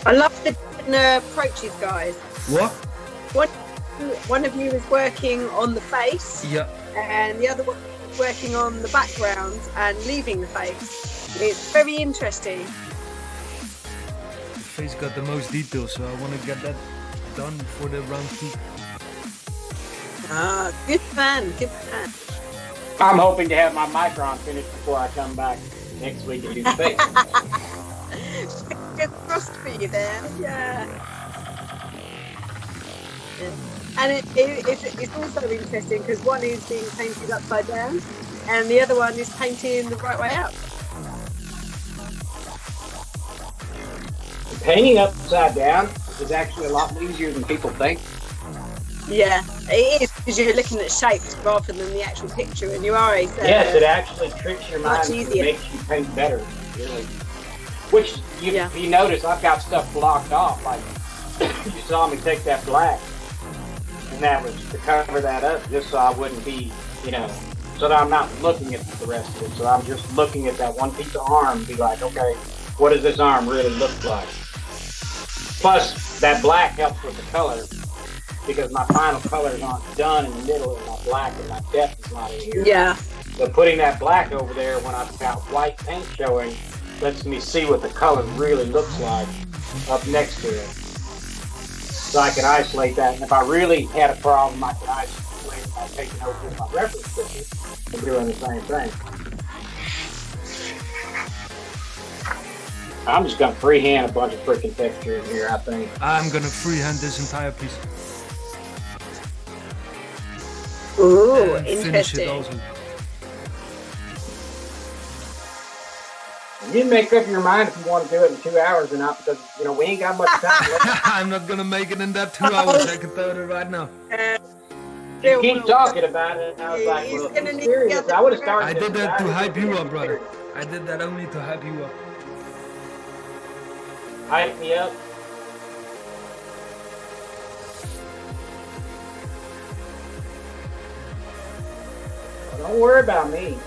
I love the different approaches, guys. What? One of you is working on the face, Yeah. and the other one is working on the background and leaving the face. It's very interesting. The face got the most detail, so I want to get that done for the round 2. Ah, good man, good man. I'm hoping to have my micron finished before I come back next week and do the face. Good crossed for you there, yeah. And it's also interesting because one is being painted upside down and the other one is painting the right way up. Painting upside down is actually a lot easier than people think. Yeah, it is because you're looking at shapes rather than the actual picture, and you are. Yes, it actually tricks your mind. Much easier. It makes you paint better, really. Which you notice I've got stuff blocked off. Like you saw me take that black, and that was to cover that up, just so I wouldn't be, so that I'm not looking at the rest of it. So I'm just looking at that one piece of arm and be like, okay, what does this arm really look like? Plus, that black helps with the color, because my final colors aren't done in the middle of my black and my depth is not in here. Yeah. So putting that black over there when I've got white paint showing lets me see what the color really looks like up next to it. So I can isolate that. And if I really had a problem, I could isolate it by taking over my reference picture and doing the same thing. I'm just going to freehand a bunch of freaking texture in here, I think. I'm gonna freehand this entire piece. Ooh, and finish it interesting. also. You make up your mind if you want to do it in 2 hours or not, because, we ain't got much time left. I'm not gonna make it in that 2 hours, I can tell you right now. You keep talking about it, and I was like, well, if you're serious, I would have started. I did that to hype you up, brother. I did that only to hype you up. Hype me up. Don't worry about me.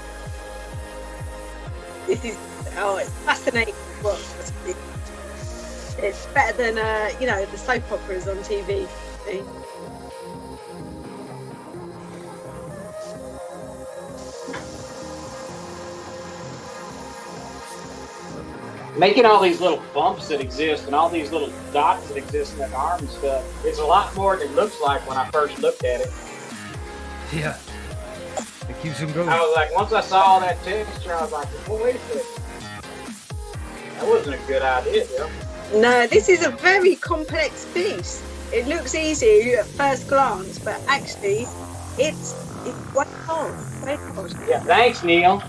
This is it's fascinating to watch. It's better than the soap operas on TV. See? Making all these little bumps that exist and all these little dots that exist in the arm and stuff, it's a lot more than it looks like when I first looked at it. Yeah. It keeps him going. I was like, once I saw all that texture, I was like, well, wait a second. That wasn't a good idea, Bill. No, this is a very complex piece. It looks easy at first glance, but actually, it's quite hard. Yeah, thanks, Neil.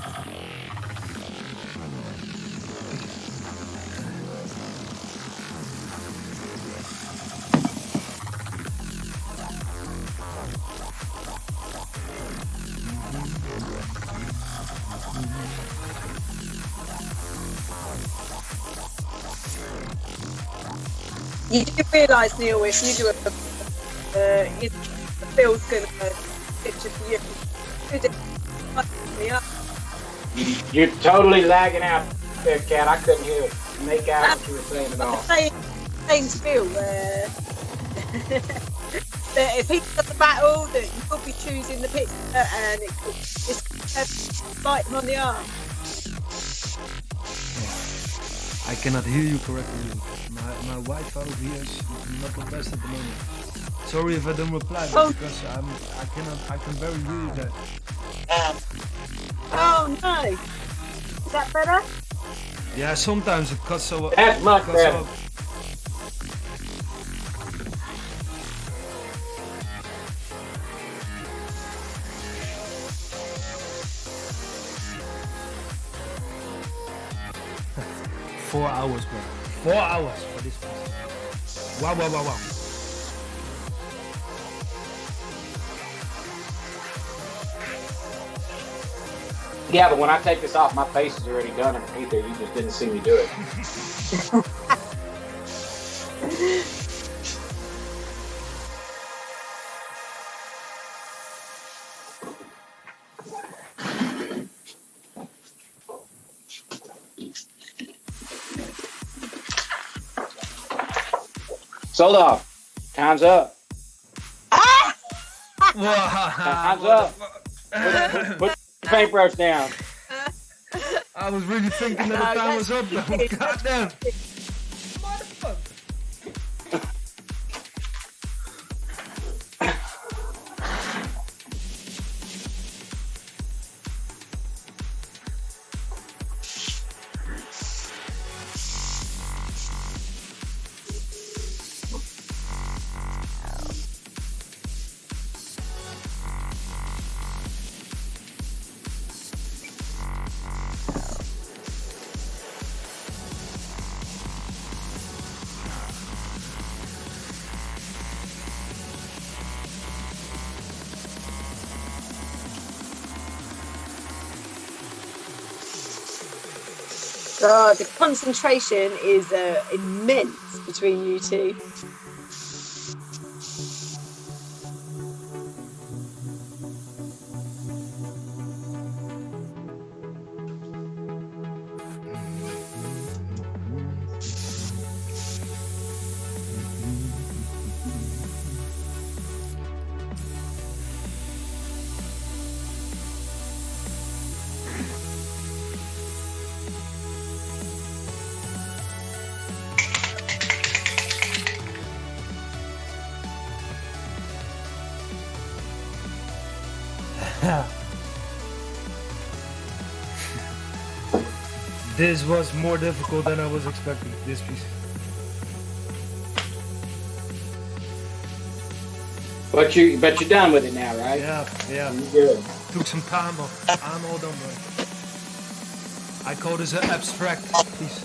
You do realise, Neil, if you do a Phil's going to picture for you. You're totally lagging out there, Cat. I couldn't hear it. Make out what you were saying at all. Saying to Phil, that if he's got the battle, that you could be choosing the picture and it's biting on the arm. I cannot hear you correctly. My Wi-Fi over here is not the best at the moment. Sorry if I don't reply, because I can barely hear you guys. Oh no! Is that better? Yeah, sometimes it cuts so. That's much better. 4 hours, bro. 4 hours for this piece. Wow. Yeah, but when I take this off, my face is already done underneath there. You just didn't see me do it. Souldog, time's up. Time's up. Put the paintbrush down. I was really thinking that the time was up, though. Goddamn. God, the concentration is immense between you two. This was more difficult than I was expecting, this piece. But you're done with it now, right? Yeah. You're good. Took some time, but I'm all done, bro. I call this an abstract piece.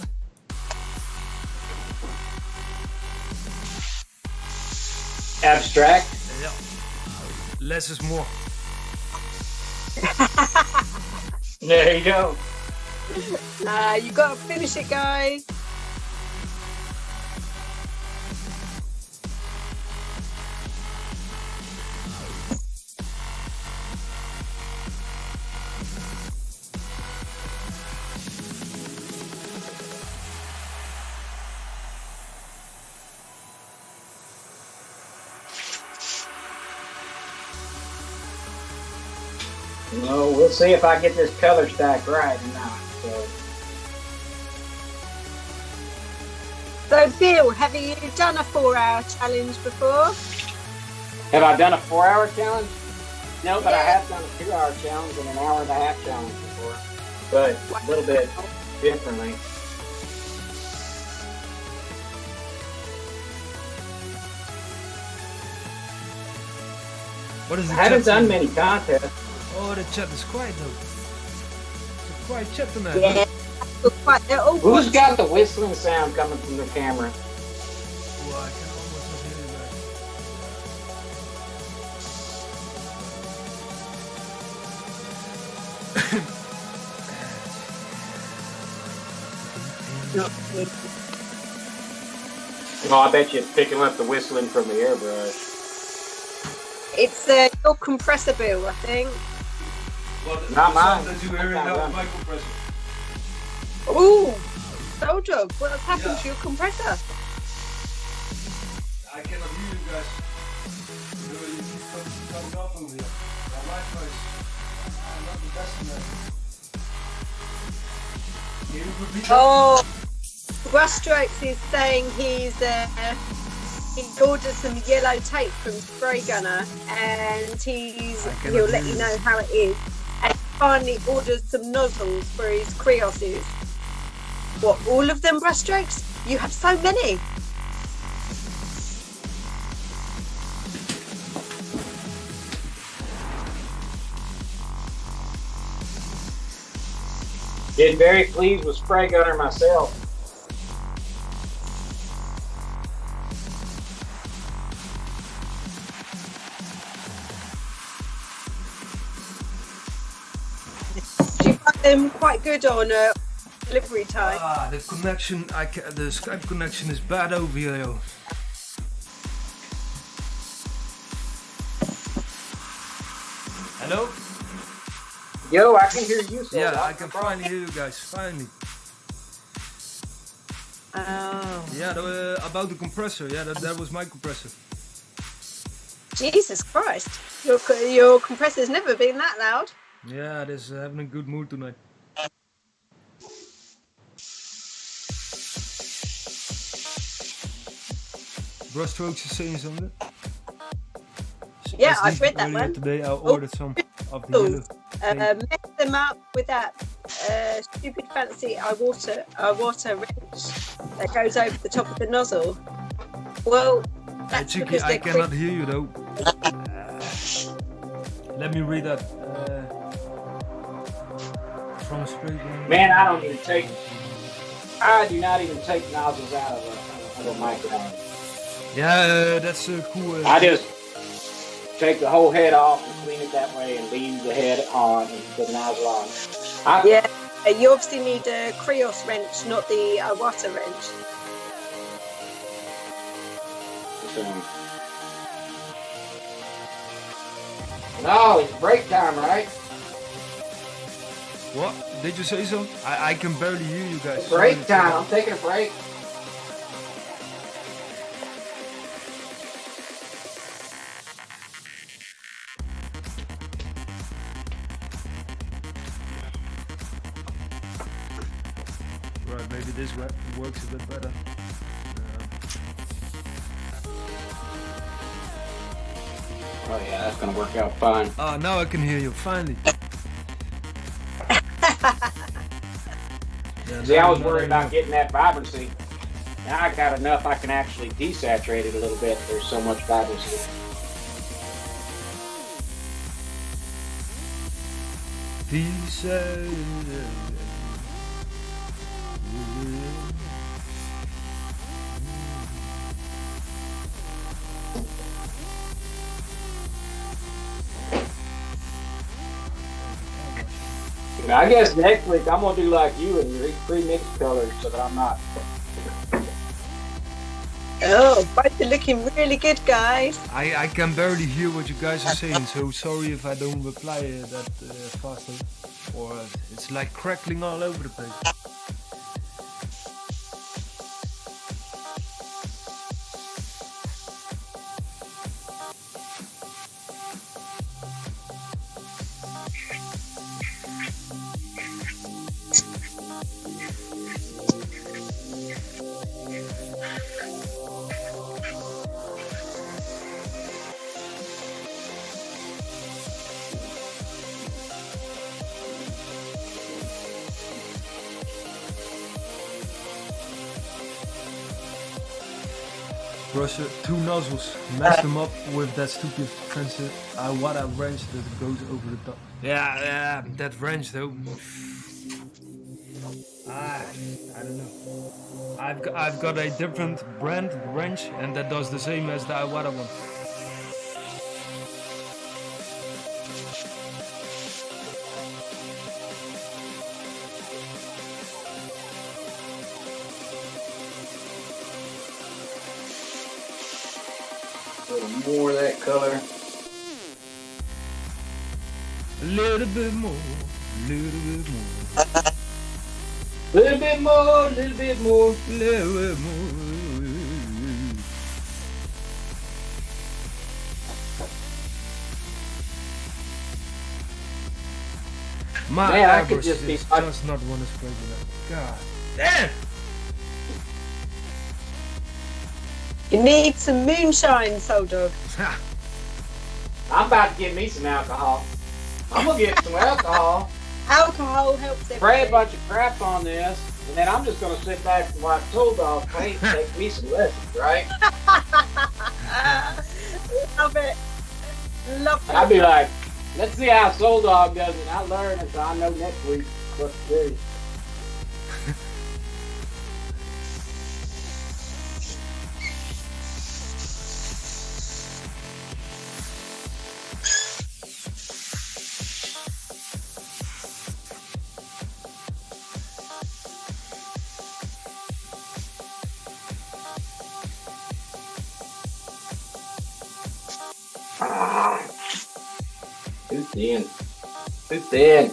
Abstract? Yeah. Less is more. There you go. You gotta finish it, guys. Well, we'll see if I get this color stack right or not. So, Bill, have you done a 4-hour challenge before? Have I done a 4-hour challenge? No, but I Yeah. have done a 2-hour challenge and an hour and a half challenge before, but a little bit differently. What is the I haven't chat done saying? many contests. Oh, the chat is quiet though. It's a quiet chat tonight. Yeah. They're all Who's got the whistling sound coming from the camera? Oh, I can almost not hear you guys. Oh, I bet you it's picking up the whistling from the airbrush. It's your compressor, Bill, I think. Not mine. That you hear out my compressor. Ooh, Souldog, what's happened Yeah. to your compressor? I cannot hear you guys. You keep coming off over here. My Wi-Fi is not the best in that. Can you repeat that? Oh, Brushstrokes is saying he ordered some yellow tape from Spray Gunner, and he'll let you know how it is. And he finally ordered some nozzles for his creoses. What, all of them, Brushstrokes? You have so many. Been very pleased with Spray Gunner myself. Do you find them quite good on delivery time? Ah, the connection, the Skype connection is bad over here, yo. Hello? Yo, I can hear you. So Yeah, I can finally hear you guys, finally. Oh, Yeah, about the compressor, yeah, that was my compressor. Jesus Christ. Your compressor's never been that loud. Yeah, it is having a good mood tonight. Brushstrokes is saying something. Yeah, I I've think read that earlier one. today I ordered some of the yellow. Mix them up with that stupid fancy water wrench that goes over the top of the nozzle. Well, Hey, that's Cheeky, because I they're cannot hear you though. Let me read that. From Spray. Man, I do not even take nozzles out of a microphone. Yeah, that's cool. I just take the whole head off and clean it that way and leave the head on and the nozzle on. Yeah, you obviously need a Creos wrench, not the water wrench. No, it's break time, right? What? Did you say so? I can barely hear you guys. Break time. I'm taking a break. Right, maybe this works a bit better. Oh yeah, that's gonna work out fine. Ah, now I can hear you, finally. Yeah, See, I was now worried know. about getting that vibrancy. Now I got enough I can actually desaturate it a little bit. There's so much vibrancy. I guess next week I'm gonna do like you and pre-mix colors so that I'm not. Oh, both are looking really good, guys. I can barely hear what you guys are saying, so sorry if I don't reply that faster. Or it's like crackling all over the place. brush two nozzles, mash them up with that stupid Iwata wrench that goes over the top. Yeah, that wrench though. I don't know. I've got a different brand wrench, and that does the same as the Iwata one. A little more of that color. A little bit more, little bit more. Little bit more, little bit more. Little bit more. My Man, I could airbrush just be- does not want to spray it. God damn! You need some moonshine, Souldog. I'm about to get me some alcohol. I'm gonna get some alcohol, Alcohol helps spray a everything. bunch of crap on this, and then I'm just gonna sit back and watch Souldog paint and take me some lessons, right? Love it. Love And I'd it. be like, let's see how Souldog does it. And I learn it, so I know next week what to do. Too thin. Too thin.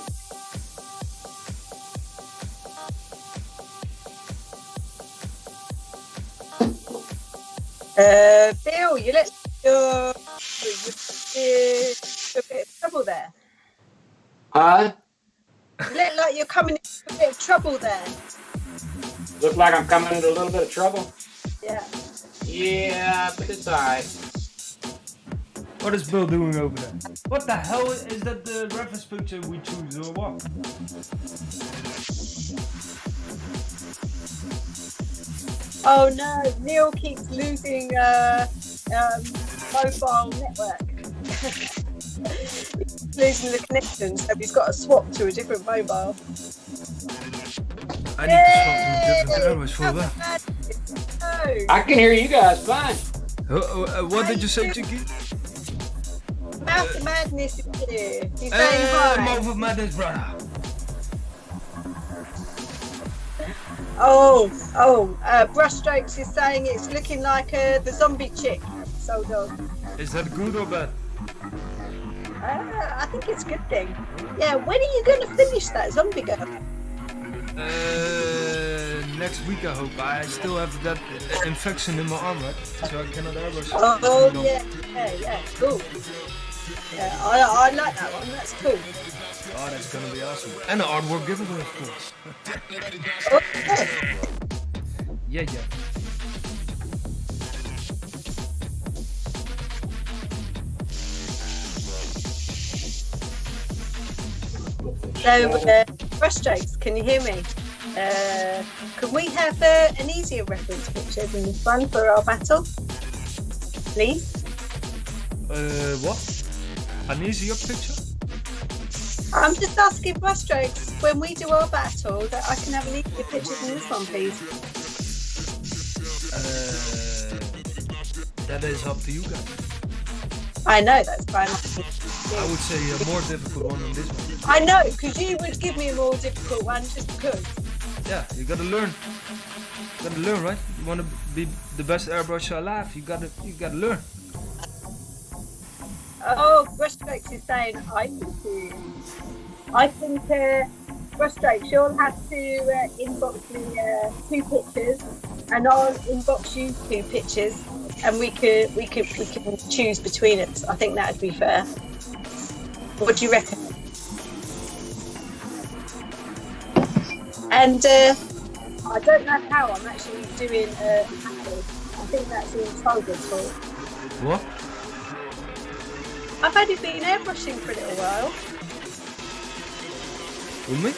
Bill, you let you're a bit of trouble there. Huh? You look like you're coming into a bit of trouble there. Look like I'm coming into a little bit of trouble. Yeah. Yeah, but it's alright. What is Bill doing over there? What the hell is that the reference picture we choose or what? Oh no, Neil keeps losing mobile network. He's losing the connection, so he's got to swap to a different mobile. I need to swap to a different airbrush for that. No. I can hear you guys fine. What did you say, Chicky? Mouth of Madness is here. He's saying hi. Mouth of Madness, brother. Brushstrokes is saying it's looking like the zombie chick. Souldog. Is that good or bad? I think it's a good thing. Yeah, when are you going to finish that zombie girl? Next week I hope. I still have that infection in my arm, right? So I cannot airbrush. Oh, yeah, cool. Yeah, I like that one. That's cool. Oh, that's gonna be awesome. And an artwork giveaway, of course. Okay. Yeah. So, Brushstrokes, can you hear me? Can we have an easier reference picture than this one for our battle? Please? What? An easier picture? I'm just asking Brushstrokes, when we do our battle, that I can have an easier picture than this one, please. That is up to you guys. I know, that's fine. I would say a more difficult one than this one. I know, because you would give me a more difficult one just because. Yeah, you gotta learn. You gotta learn, right? You wanna be the best airbrusher alive, you gotta learn. Oh, Brushstrokes is saying, I think Brushstrokes, you'll have to inbox me 2 pictures, and I'll inbox you 2 pictures, and we can choose between us. I think that would be fair. What do you reckon? And I don't know how I'm actually doing battle. I think that's in Souldog's fault. What? I've only been airbrushing for a little while. With me?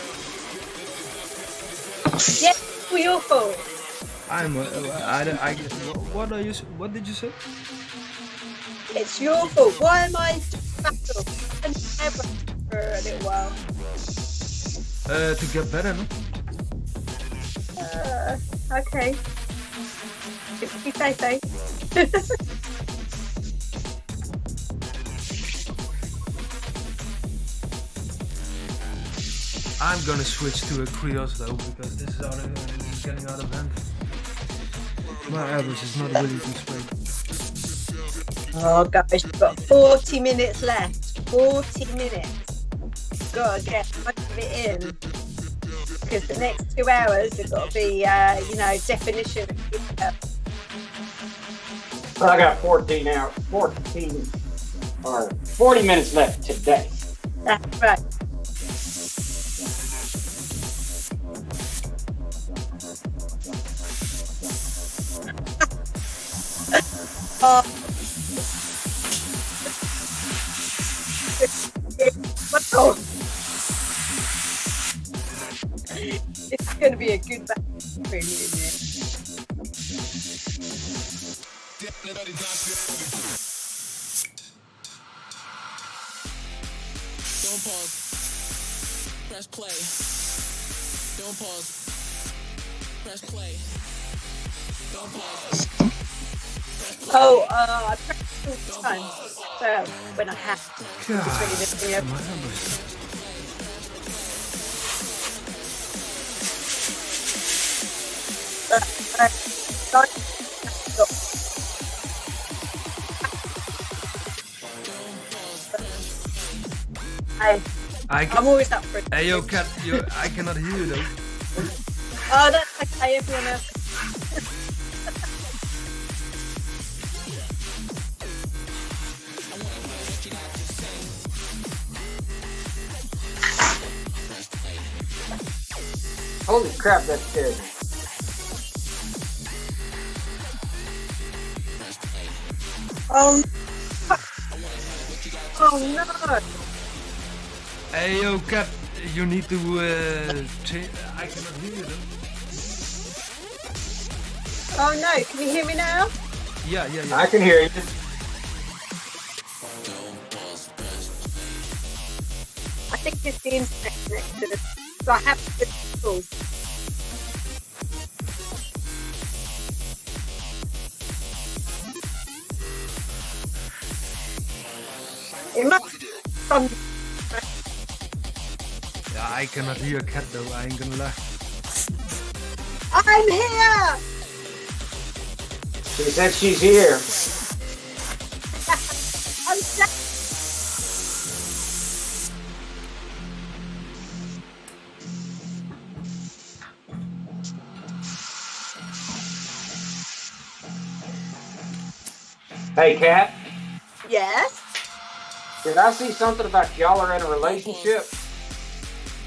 Yeah, it's all your fault. What are you? What did you say? It's your fault. Why am I battle and ever for a little while? To get better, no? Okay. If you say so. I'm gonna switch to a Krios though because this is getting out of hand. My airbrush is not really too straight. Oh guys, you've got 40 minutes left. 40 minutes. Gotta get most of it in. Because the next 2 hours have got to be, definition. Well, I got 14 or 40 minutes left today. That's right. Oh. It's going to be a good battle between you and me. Don't pause. Press play. Don't pause. Press play. Don't pause. Oh, I practice all the time. So when I have to, it's really lifting up. My airbrush. I'm always up for it. Hey, yo, cat, I cannot hear you though. Oh, that's okay, everyone else. Holy crap, that scared me. Oh no! Hey, yo, cat, you need to change. I cannot hear you though. Oh no! Can you hear me now? Yeah. I can hear you. I think it's the internet connection. So I have to call. It must be from. Yeah, I cannot hear cat though. I ain't gonna lie. I'm here! She said she's here. I'm stuck. Hey, Kat, Yes? did I see something about y'all are in a relationship?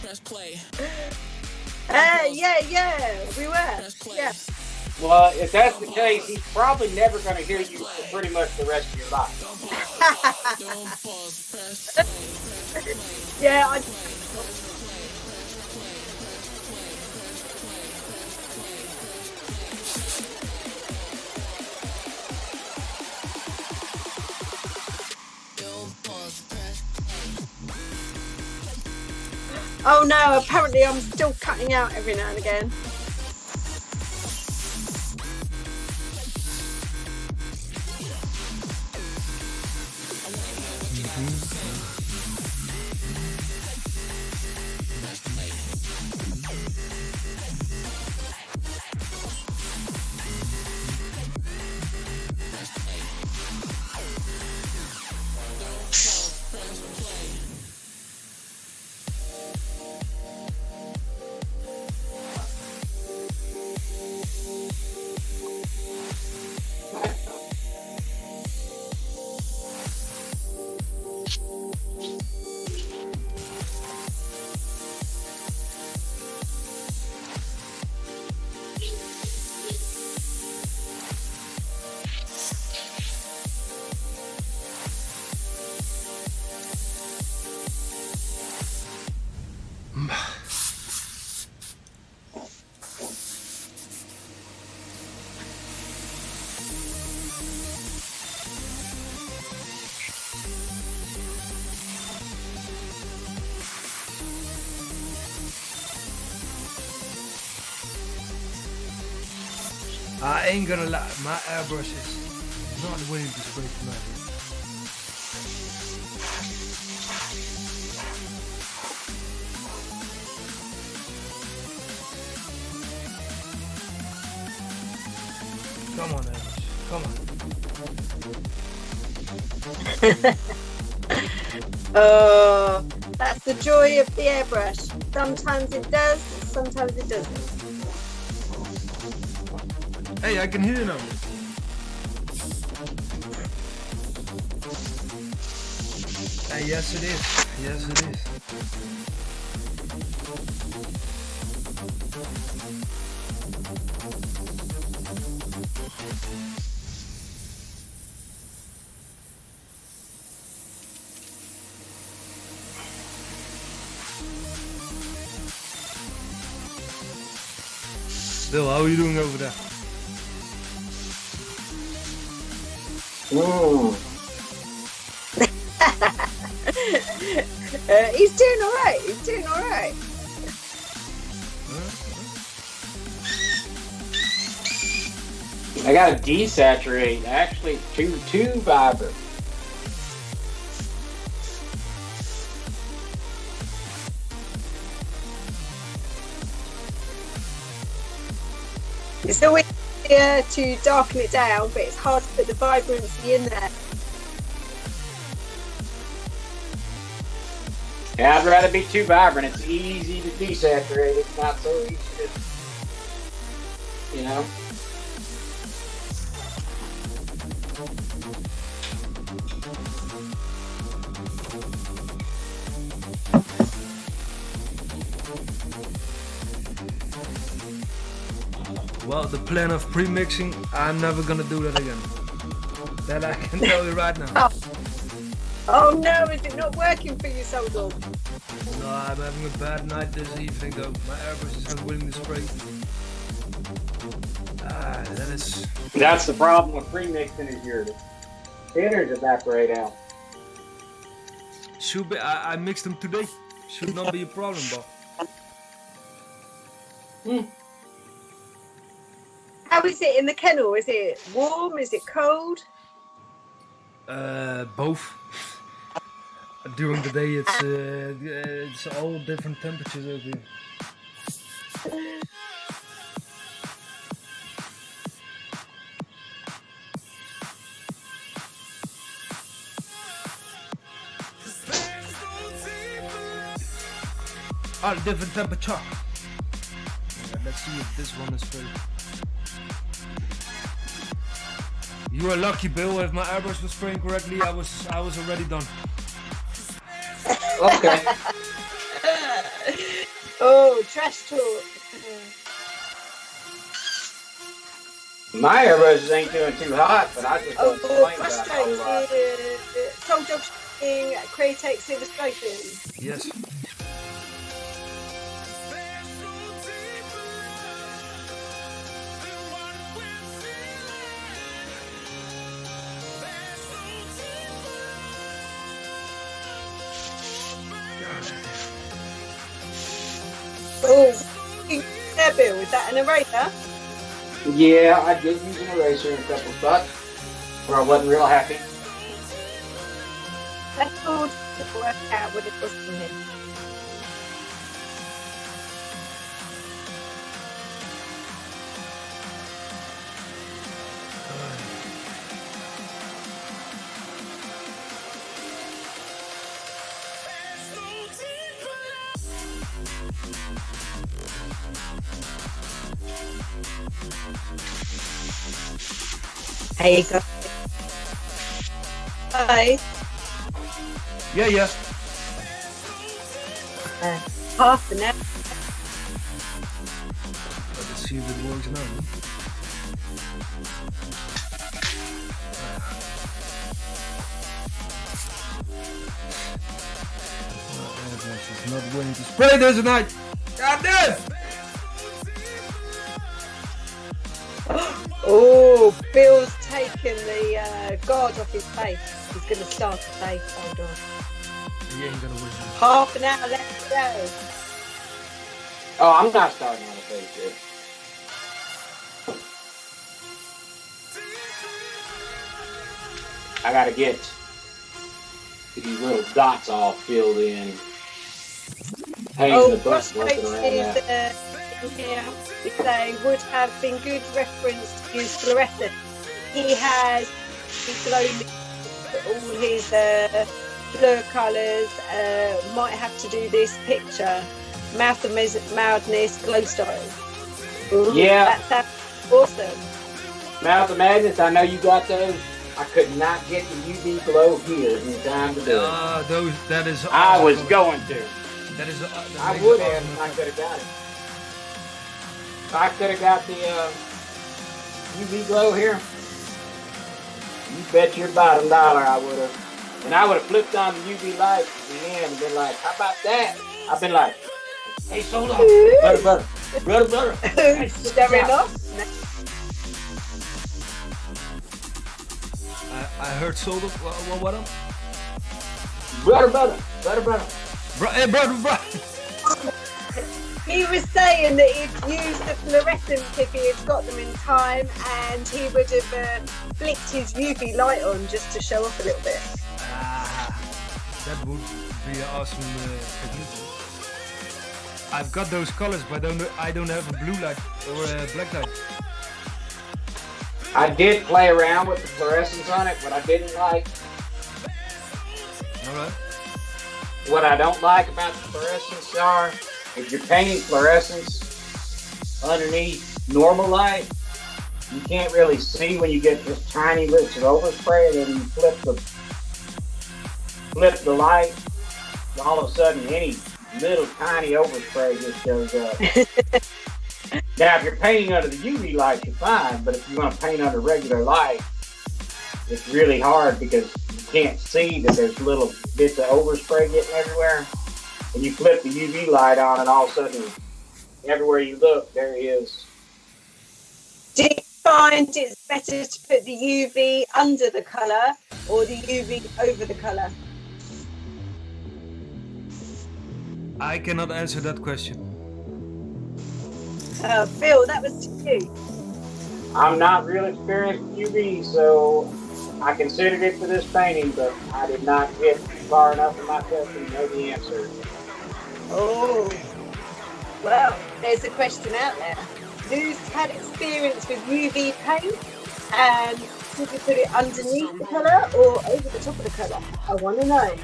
Press play. Yeah, we were. Yeah. Well, if that's the case, he's probably never going to hear you for pretty much the rest of your life. Don't pause. Press play. Yeah, I. Don't pause. Press. Oh no, apparently I'm still cutting out every now and again. I ain't gonna lie, my airbrush is not willing to spray tonight. Come on, airbrush. Come on. Oh, that's the joy of the airbrush. Sometimes it does, sometimes it doesn't. Hey, I can hear you now. Hey, yes it is. Yes it is. Bill, how are you doing over there? He's doing all right. He's doing all right. I gotta desaturate. Actually, too vibrant. It's always easier to darken it down, but it's hard to put the vibrancy in there. Yeah, I'd rather be too vibrant. It's easy to desaturate. It's not so easy to, you know. Well, the plan of pre-mixing, I'm never gonna do that again. That I can tell you right now. Oh no, is it not working for you, Souldog? No, I'm having a bad night this evening though. My airbrush is unwilling to spray. That is... That's the problem with pre-mixing is your thinners evaporate out. Should be, I mixed them today. Should not be a problem, Bob. How is it in the kennel? Is it warm? Is it cold? Both. During the day, it's all different temperatures over here. All different temperature. Yeah, let's see if this one is full. You were lucky, Bill. If my airbrush was spraying correctly, I was already done. Okay. Oh, trash talk. My airbrushes ain't doing too hot, but I just don't complain about it a whole lot. Souldog Createx illustration. Yes. Oh, there, Bill. Is that an eraser? Yeah, I did use an eraser in a couple spots where I wasn't real happy. Let's all just work out what it was for him. There you go. Hi. Yeah. Half an hour. Let's see if it works now. She's not willing to spray this tonight. God damn! Oh, Bill's taken the guard off his face. He's going to start the face. Hold on. He ain't gonna win. Half an hour left to go. Oh, I'm not starting on a face yet. I gotta get these little dots all filled in. Painting the book, working around that. Here, they would have been good reference to use fluorescent. He has slowly all his blur colours. Might have to do this picture. Mouth of Madness glow style. Ooh, Yeah. That's awesome. Mouth of Madness, I know you got those. I could not get the UV glow here in time to do it. That is. I was awesome. going to. That is. I would have if I could have got it. If I could have got the UV glow here, you bet your bottom dollar I would have. And I would have flipped on the UV light at the end and been like, how about that? I've been like, hey, Souldog, butter. Hey, Fair enough. I heard Souldog. What? Butter. Brother. He was saying that he'd used the fluorescents if he had got them in time, and he would have flicked his UV light on just to show off a little bit. That would be an awesome technique. I've got those colors, but I don't have a blue light or a black light. I did play around with the fluorescence on it, but I didn't like. Alright. What I don't like about the fluorescence are, if you're painting fluorescence underneath normal light, you can't really see when you get just tiny bits of overspray, and then you flip the light, all of a sudden any little tiny overspray just shows up. Now, if you're painting under the UV light, you're fine, but if you want to paint under regular light, it's really hard because you can't see that there's little bits of overspray getting everywhere. And you flip the UV light on, and all of a sudden, everywhere you look, there he is. Do you find it's better to put the UV under the colour or the UV over the colour? I cannot answer that question. Phil, that was to you. I'm not real experienced with UV, so I considered it for this painting, but I did not get far enough in my testing to know the answer. Oh, well, there's a question out there. Who's had experience with UV paint, and should you put it underneath the colour or over the top of the colour? I want to know.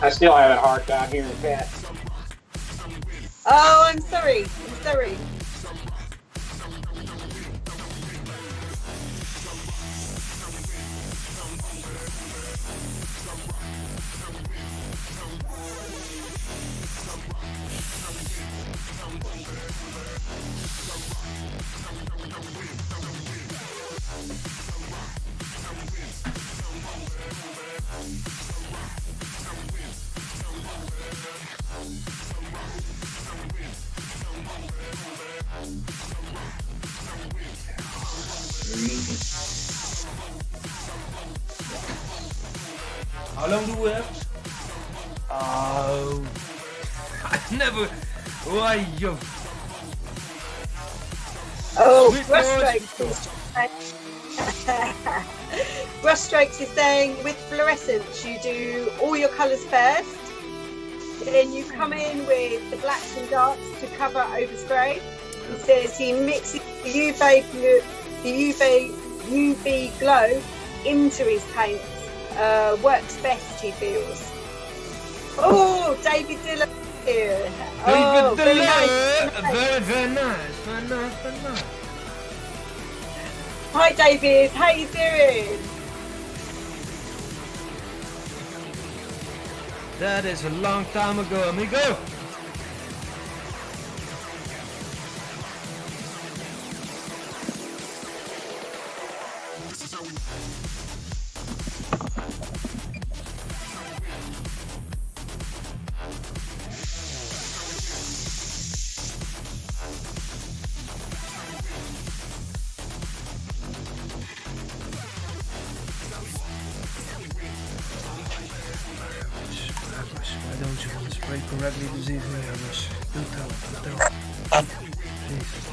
I still have a hard time hearing Pat. Oh, I'm sorry. How long do we have? Oh, I never. Why yo? Oh, Sweet Brushstrokes is saying with fluorescence you do all your colours first, then you come in with the blacks and darks to cover overspray. He says he mixes the UV glow into his paints. Works best, he feels. Oh, David Dillon here. Oh, Very nice. nice. Hi David, how you doing? That is a long time ago, amigo. Why don't you want to spray correctly this evening, Airbrush? Do tell.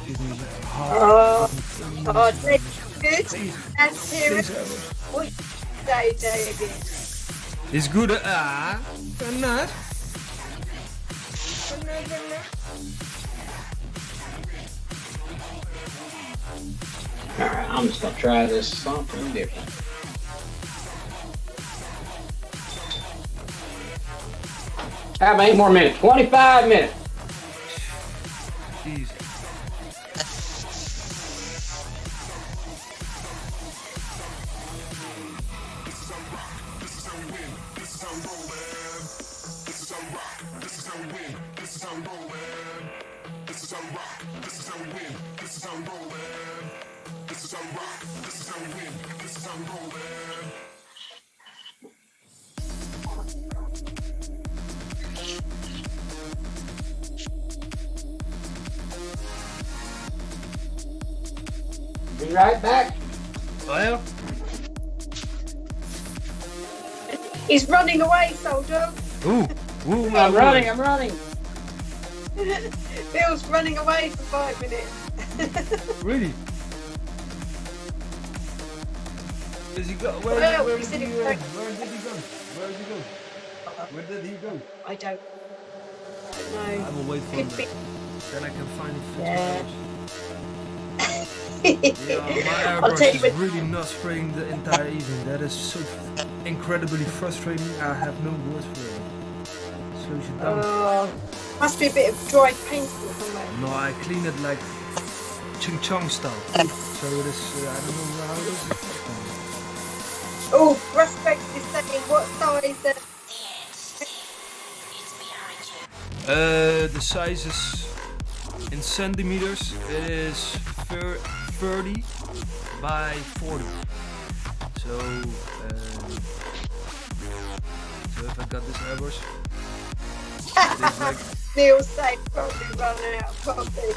Give me Oh, David, good. Let's hear it. Airbrush. What you say, David? Is good. Not. Alright, I'm just gonna try this something different. Have 8 more minutes. 25 minutes. Jeez. Be right back. Well, He's running away, Souldog. ooh, I'm running, I'm running. Bill's running away for 5 minutes. Really? Does he go? Well, Where he did said he he go? was Where did he go? Where did he go? Where did he go? I don't I know. will wait for him. Could be. Then I can find the Yeah. Yeah, my I'll tell airbrush you is what. really not spraying the entire evening. That is so incredibly frustrating. I have no words for it. Slows you down. Oh, must be a bit of dry paint somewhere. No, I clean it like Ching Chong style. So it is. I don't know how it is. Oh, Prospect is saying what size? The size is in centimeters. It is 30 by 40. So if I got this airbrush, it's like Neil say probably run out of coffee.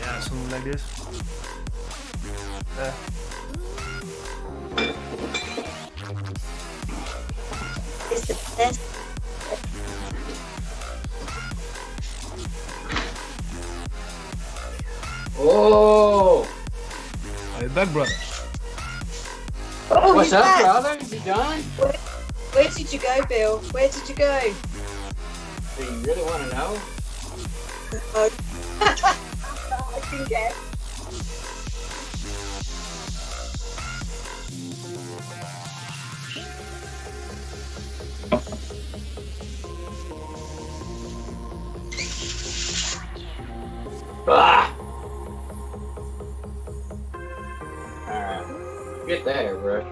yeah, something like this. It's the best. Oh, Are you back, brother? Oh, what's he's up, back. brother? You done? Where did you go, Bill? Where did you go? Do you really want to know? Oh. I can guess. Ah! Alright, get that airbrush.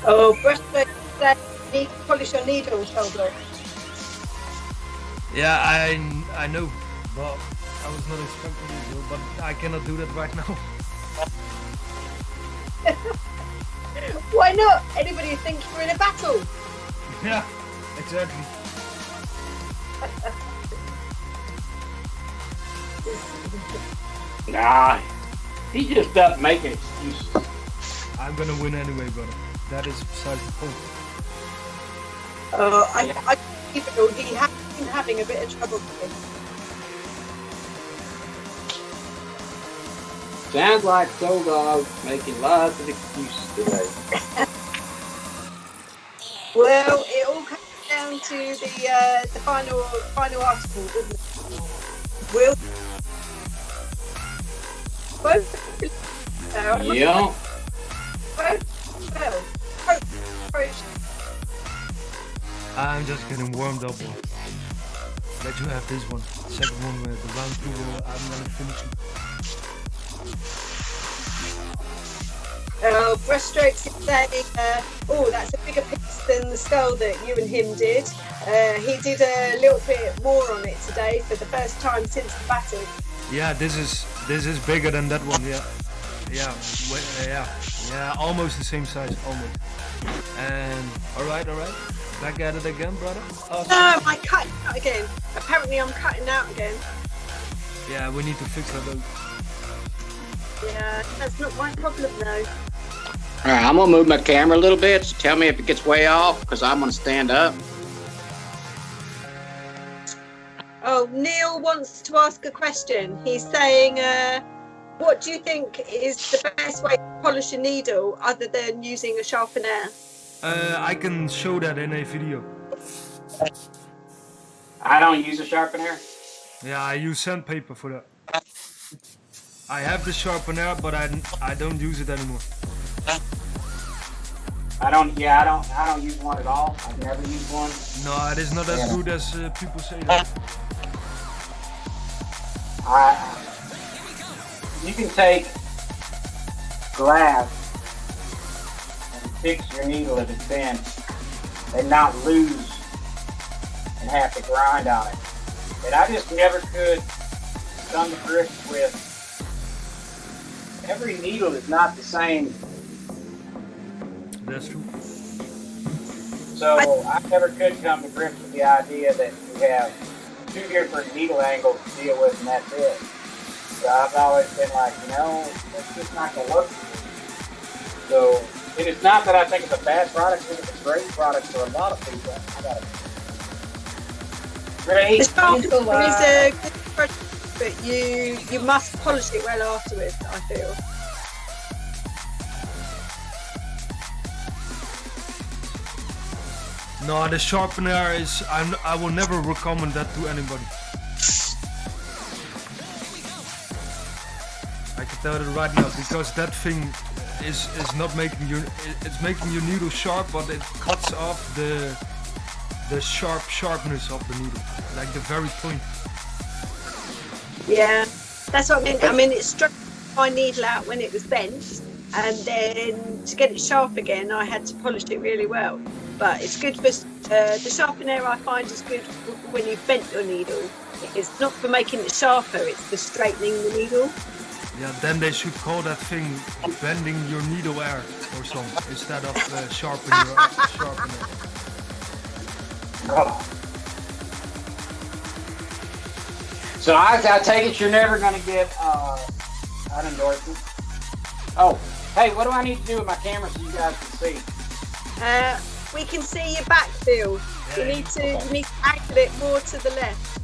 Oh, brushstroke said need to polish your needle, Souldog. Yeah, I know, but I was not expecting it, Bill, but I cannot do that right now. Why not? Anybody think you're in a battle? Yeah, exactly. Nah, he just up making excuses. I'm gonna win anyway, brother. That is besides the point. I Bill, he has been having a bit of trouble with this. Sounds like Souldog making lots of excuses today. Well, it all comes down to the final article, doesn't it? Will both Yeah. I'm just getting warmed up. Let you have this one. Second one with the round two. I'm gonna finish it. Brushstrokes is saying, oh, that's a bigger piece than the skull that you and him did. He did a little bit more on it today for the first time since the battle. Yeah, this is bigger than that one. Yeah, yeah, almost the same size, almost. And all right, back at it again, brother. Awesome. No, I cut out again. Apparently, I'm cutting out again. Yeah, we need to fix that though. Yeah, that's not my problem though. All right, I'm gonna move my camera a little bit. So tell me if it gets way off, because I'm gonna stand up. Oh, Neil wants to ask a question. He's saying, what do you think is the best way to polish a needle other than using a sharpener? I can show that in a video. I don't use a sharpener. Yeah, I use sandpaper for that. I have the sharpener, but I don't use it anymore. I don't use one at all. I've never used one. No, it is not as good as people say that. You can take glass and fix your needle if it's bent and not lose and have to grind on it. And I just never could come to grips with every needle is not the same. That's true. So I never could come to grips with the idea that you have two different needle angles to deal with and that's it. So I've always been like, it's just not going to work for me. So it is not that I think it's a bad product, I think it's a great product for a lot of people. The sharpener is a good product, but you must polish it well afterwards, I feel. No, the sharpener is. I will never recommend that to anybody. I can tell it right now because that thing is not making you. It's making your needle sharp, but it cuts off the sharpness of the needle, like the very point. Yeah, that's what I mean. I mean, it struck my needle out when it was bent, and then to get it sharp again, I had to polish it really well. But it's good for the sharpener. I find is good when you've bent your needle. It's not for making it sharper; it's for straightening the needle. Yeah, then they should call that thing bending your needle air or something instead of sharpening your sharpener. So I take it you're never going to get an endorsement. Oh, hey, what do I need to do with my camera so you guys can see? We can see your back, Phil. You need to angle it more to the left.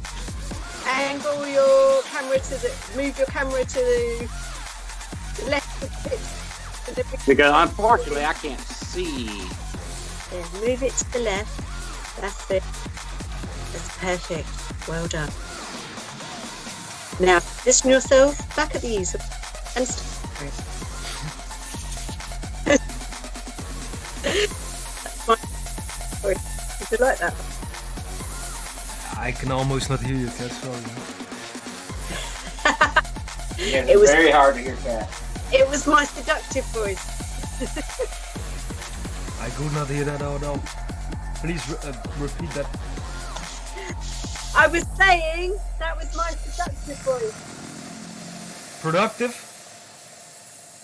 Angle your camera move your camera to the left a bit. Because unfortunately I can't see. Yeah, move it to the left. That's it. That's perfect. Well done. Now position yourself back at the easel and Did you like that? I can almost not hear you, Kat. Sorry. Yeah, it was very hard to hear Kat. It was my seductive voice. I could not hear that at all. Please repeat that. I was saying that was my seductive voice. Productive?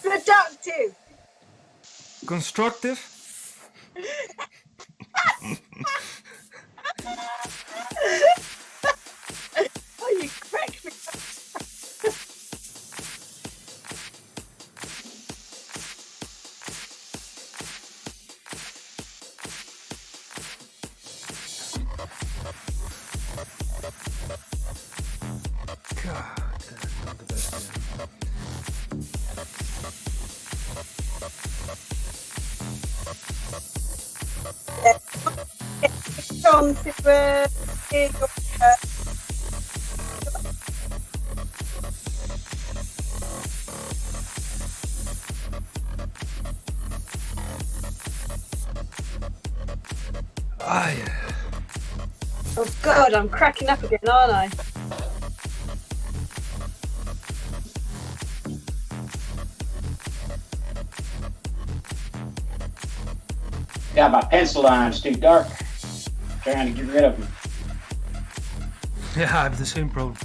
Productive. Constructive? Oh, you crack me. God, that's not the best thing. On to hear your Oh God, I'm cracking up again, aren't I? Yeah, my pencil line's too dark. Trying to get rid of them. Yeah, I have the same problem.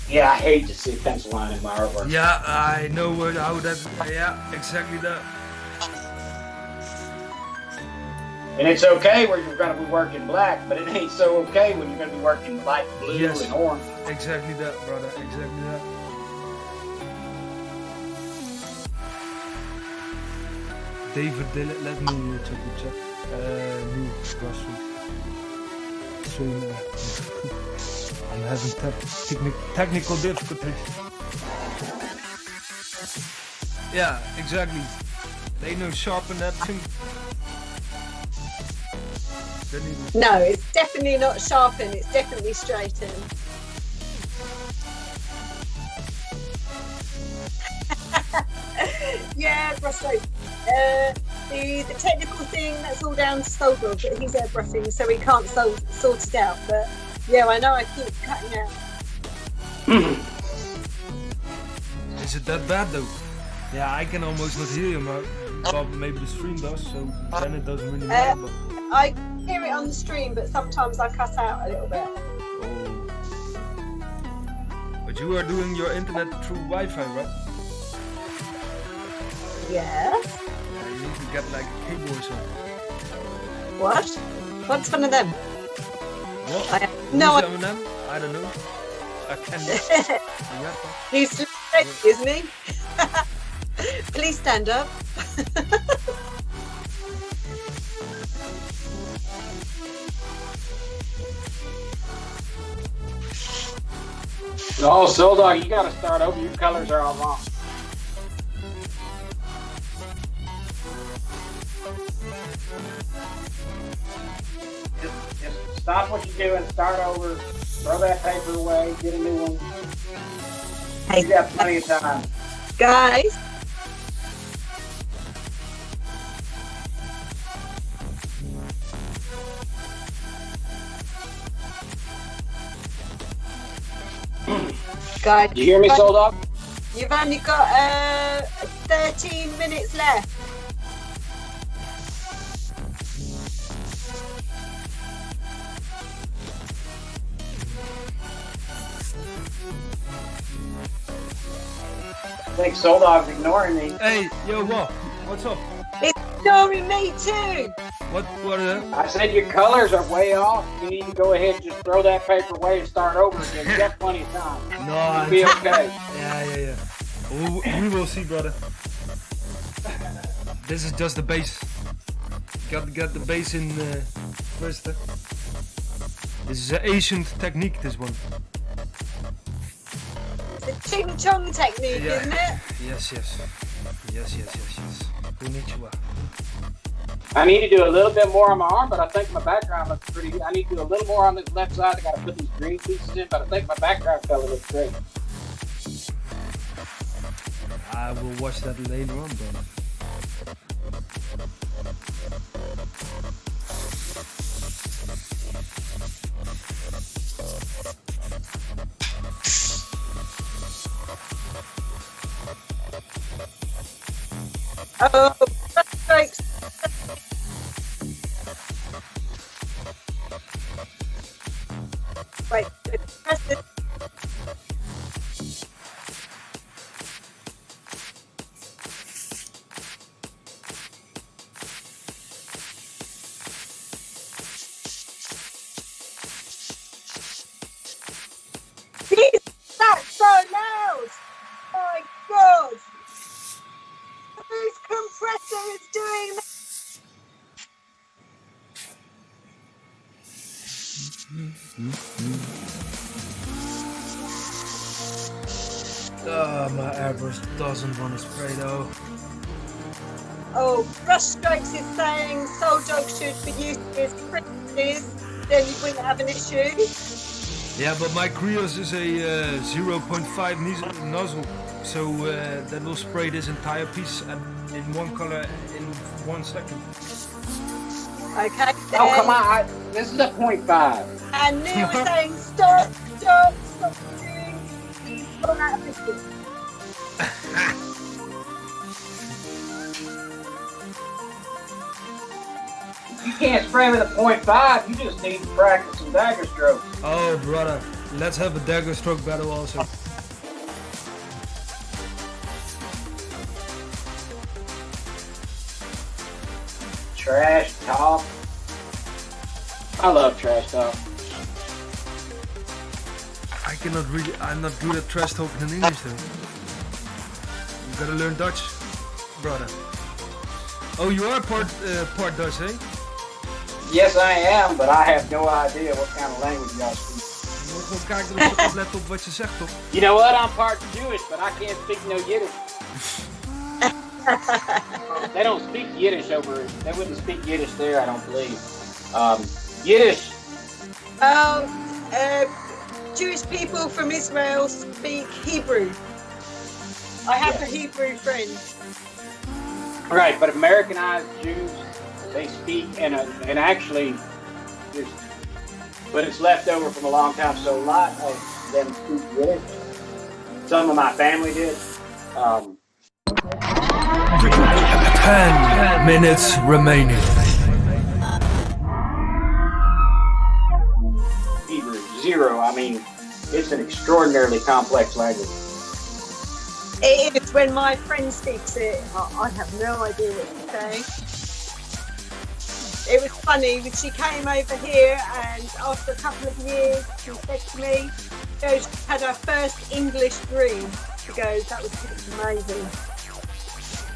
Yeah, I hate to see a pencil line in my artwork. Yeah, I know how that. Yeah, exactly that. And it's okay where you're going to be working black, but it ain't so okay when you're going to be working light blue Yes. and orange. Exactly that, brother. Exactly that. David, let me check. New brush. So, I'm having technical difficulties. Yeah, exactly. They know sharpen that thing. No, it's definitely not sharpen. It's definitely straighten. Yeah, brushstroke. The technical thing, that's all down to Souldog, but he's airbrushing, so he can't sort it out. But yeah, I know I keep cutting out. Is it that bad though? Yeah, I can almost not hear you, but maybe the stream does, so then it doesn't really matter. But... I hear it on the stream, but sometimes I cut out a little bit. Oh. But you are doing your internet through Wi-Fi, right? Yeah. Yeah, you need to get like a cable or something. What? What's one of them? What? No, Who's M&M? I don't know. I can't. he's ready, isn't he? Please stand up. No, Souldog, you gotta start over. Your colors are all wrong. Just stop what you're doing, start over, throw that paper away, get a new one. Hey, You got plenty of time. guys. Guys, You hear me, Souldog? you've only got 13 minutes left. I think Souldog's ignoring me. Hey, yo, what? What's up? It's ignoring me too. What are I said your colors are way off. You need to go ahead and just throw that paper away and start over again. You got plenty of time. No, You'll be okay. Yeah. We will see, brother. This is just the base. Got to get the base in first. This is an ancient technique, this one. The ching chong technique, Yeah. isn't it? Yes. Konnichiwa. I need to do a little bit more on my arm, but I think my background looks pretty good. I need to do a little more on this left side. I got to put these green pieces in, but I think my background color looks great. I will watch that later on, brother. Oh, strokes. Wait, press it. Jeez, that's so loud! My God! Whose compressor is doing that? Oh, my airbrush doesn't want to spray though. Oh, Brushstrokes is saying Souldog should be used to his practice, then you wouldn't have an issue. Yeah, but my Krios is a 0.5 nozzle, so that will spray this entire piece in one color in 1 second. Okay. Oh, come on. This is a 0.5. And Neil is saying stop doing all that business. You can't spray with a 0.5. You just need to practice some dagger strokes. Oh, brother, let's have a dagger stroke battle also. Trash talk. I love trash talk. I'm not good at trash talking in English though. You gotta learn Dutch, brother. Oh, you are part Dutch, eh? Yes, I am, but I have no idea what kind of language y'all speak. Je moet gewoon kijken of let op wat je zegt, toch? You know what? I'm part Jewish, but I can't speak no Yiddish. They don't speak Yiddish over. They wouldn't speak Yiddish there, I don't believe. Yiddish. Jewish people from Israel speak Hebrew. I have a Hebrew friend. Right, but Americanized Jews, they speak and actually, but it's left over from a long time. So a lot of them speak Yiddish. Some of my family did. 10 minutes remaining. Hebrew, 0. I mean, it's an extraordinarily complex language. It is when my friend speaks it. I have no idea what to say. It was funny when she came over here, and after a couple of years, she said to me, she had her first English dream. She goes, that was amazing.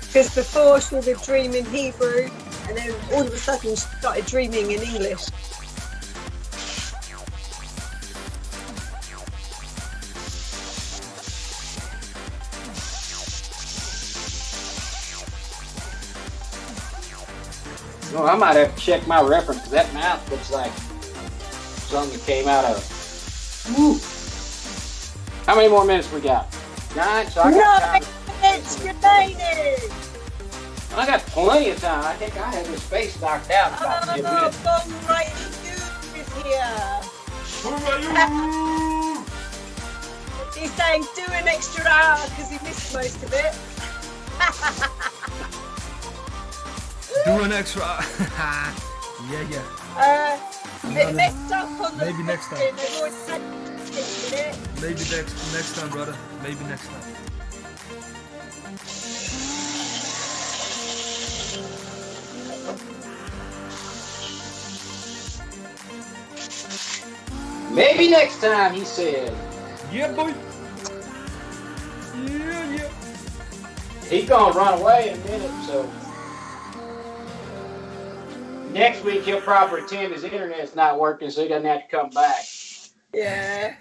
Because before she would dream in Hebrew, and then all of a sudden she started dreaming in English. Well, I might have to check my reference, because that mouth looks like something that came out of. Woo. How many more minutes we got? 9, so I got time. 9 minutes remaining! I got plenty of time. I think I had this space knocked out in about 10 minutes. Bong Ray is here! He's saying do an extra hour because he missed most of it. Do an extra. yeah. Next up on the Maybe next time. they've already had it. Maybe next time, brother. Maybe next time. Maybe next time, he said. Yeah, boy. Yeah. He's gonna run away in a minute, so next week he'll probably pretend his internet's not working, so he doesn't have to come back. Yeah.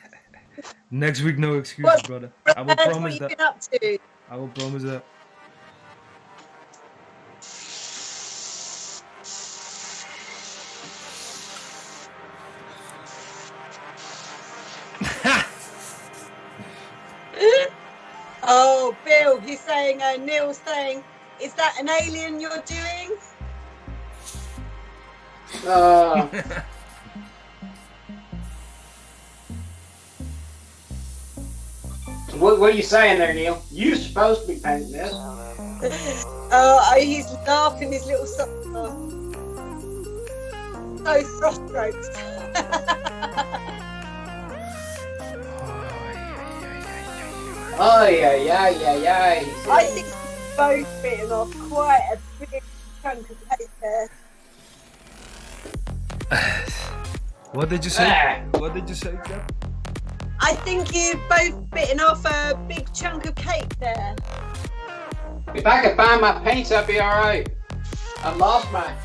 Next week, no excuses, brother. I will promise what you that. been up to? I will promise that. Oh, Bill, he's saying, Neil's saying, is that an alien you're doing? What are you saying there, Neil? You're supposed to be painting this. He's laughing his little socks off. So frost strokes. Oh, yeah. I think we've both bitten off quite a big chunk of cake there. What did you say? What did you say, Jeff? I think you've both bitten off a big chunk of cake there. If I could find my paints, I'd be all right. I've lost mine.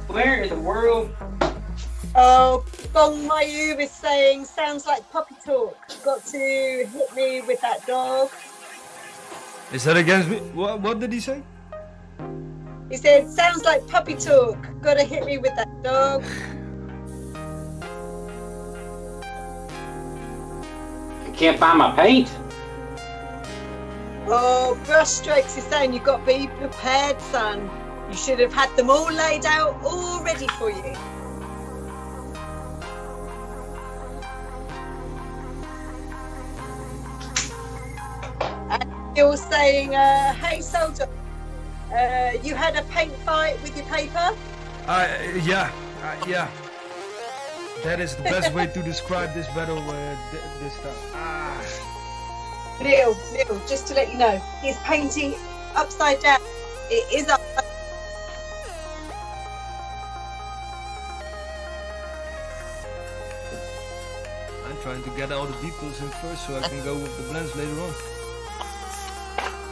Where in the world? Oh, Bong Mayu is saying, sounds like puppy talk. Got to hit me with that dog. Is that against me? What did he say? He said, sounds like puppy talk. Got to hit me with that dog. I can't find my paint. Oh, brush strokes is saying, you've got to be prepared, son. You should have had them all laid out, all ready for you. And you're saying, hey, Souldog, you had a paint fight with your paper? Yeah. That is the best way to describe this battle this time. Neil, just to let you know, he's painting upside down. It is upside. I'm trying to get all the details in first so I can go with the blends later on.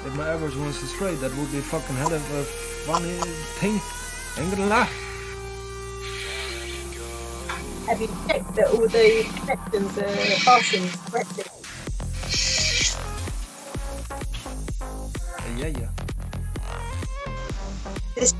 If my airbrush wants to spray, that would be fucking hell of a funny thing. Ain't gonna lie. Have you checked that all the sections are fastened correctly? Yeah. This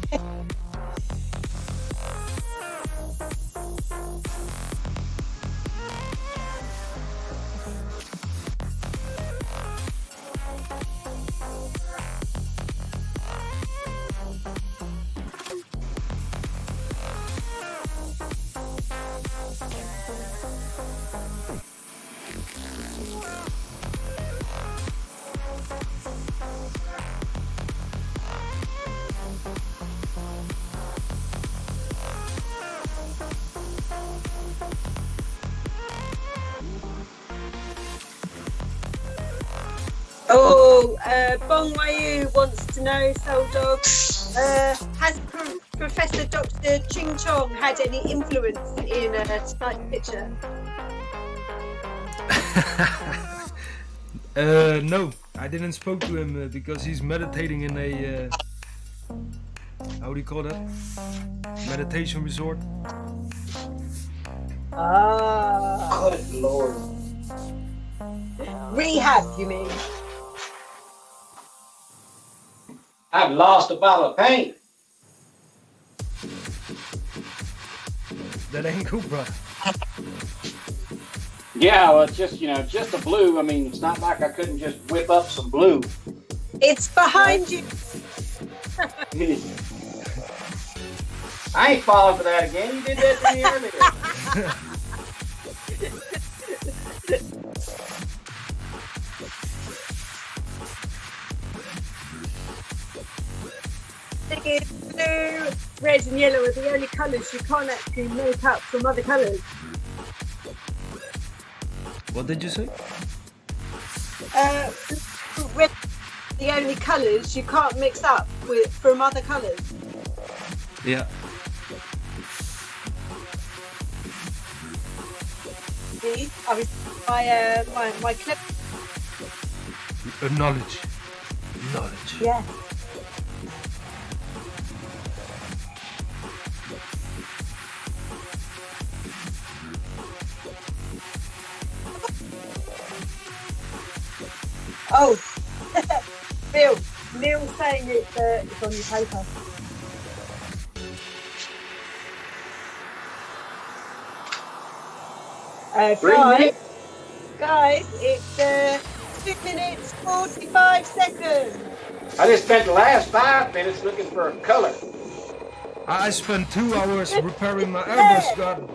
Bong Wayu wants to know, Souldog, has Professor Dr. Ching Chong had any influence in tonight's picture? No, I didn't spoke to him because he's meditating in a how do you call that? Meditation resort. Ah, Good Lord. rehab, you mean? I've lost a bottle of paint. That ain't cool, brother. Yeah, well, it's just, just the blue. I mean, it's not like I couldn't just whip up some blue. It's behind you. I ain't falling for that again. You did that to me earlier. Thing is, blue, red, and yellow are the only colours you can't actually make up from other colours. What did you say? Red, the only colours you can't mix up with from other colours. Yeah. See, I was my clip. Knowledge. Yeah. Oh, Bill, Neil's saying it's on your paper. Guys, it's 2 minutes 45 seconds. I just spent the last 5 minutes looking for a color. I spent 2 hours repairing my airbrush gun.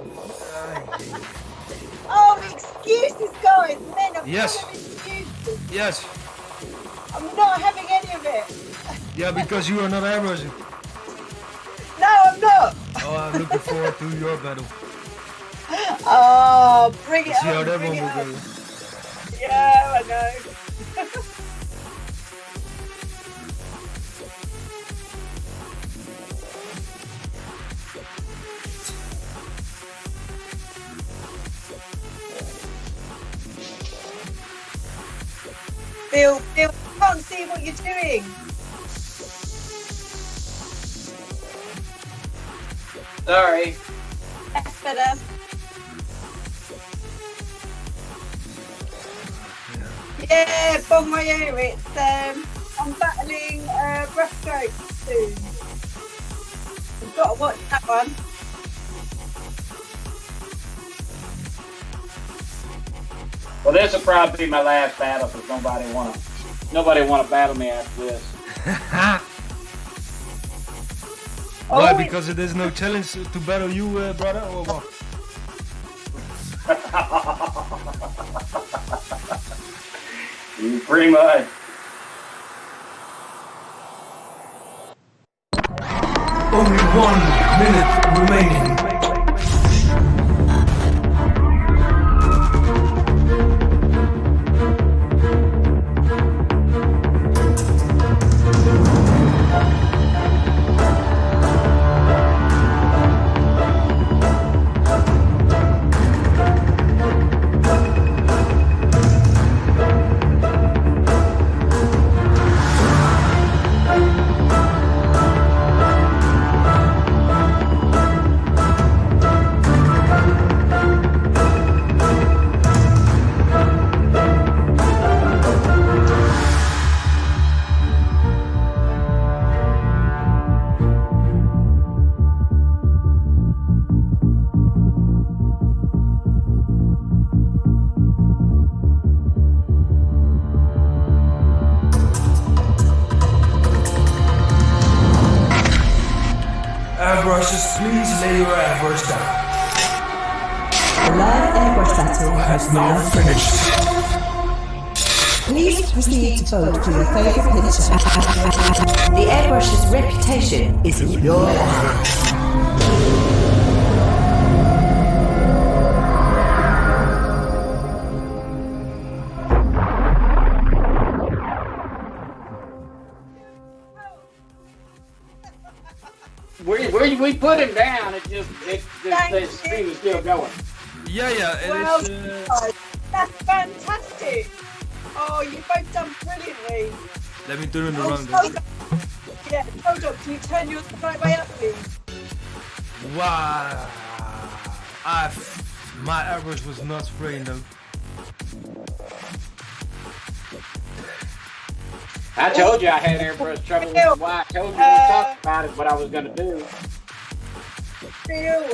Oh, excuses, guys. Men are Yes. full of excuses. Yes. I'm not having any of it. Yeah, because you are not airbrushing. No, I'm not. Oh, I'm looking forward to your battle. Oh, bring it See how on, that bring one it will on. go. Yeah, I know. Bill, I can't see what you're doing. Sorry. That's better. Yeah, Bong my ear. It's I'm battling brush strokes soon. I've got to watch that one. Well, this will probably be my last battle because nobody wanna battle me after this. Why? Oh, Because it is no challenge to battle you, brother, or what? Pretty much. Only 1 minute remaining. airbrushes, please lay your airbrush down. The live airbrush battle Has now finished. Please proceed to vote for your favorite picture. The airbrush's reputation is in your hands. We put him down. The stream is still going. Yeah, Well, it's, that's fantastic. Oh, you've both done brilliantly. let me turn it Oh, around. Souldog. Yeah, Souldog, can you turn yours the right way up, please? Wow. My airbrush was not spraying though. I told you I had airbrush trouble, which is why I told you we talked about it, what I was going to do. Phil,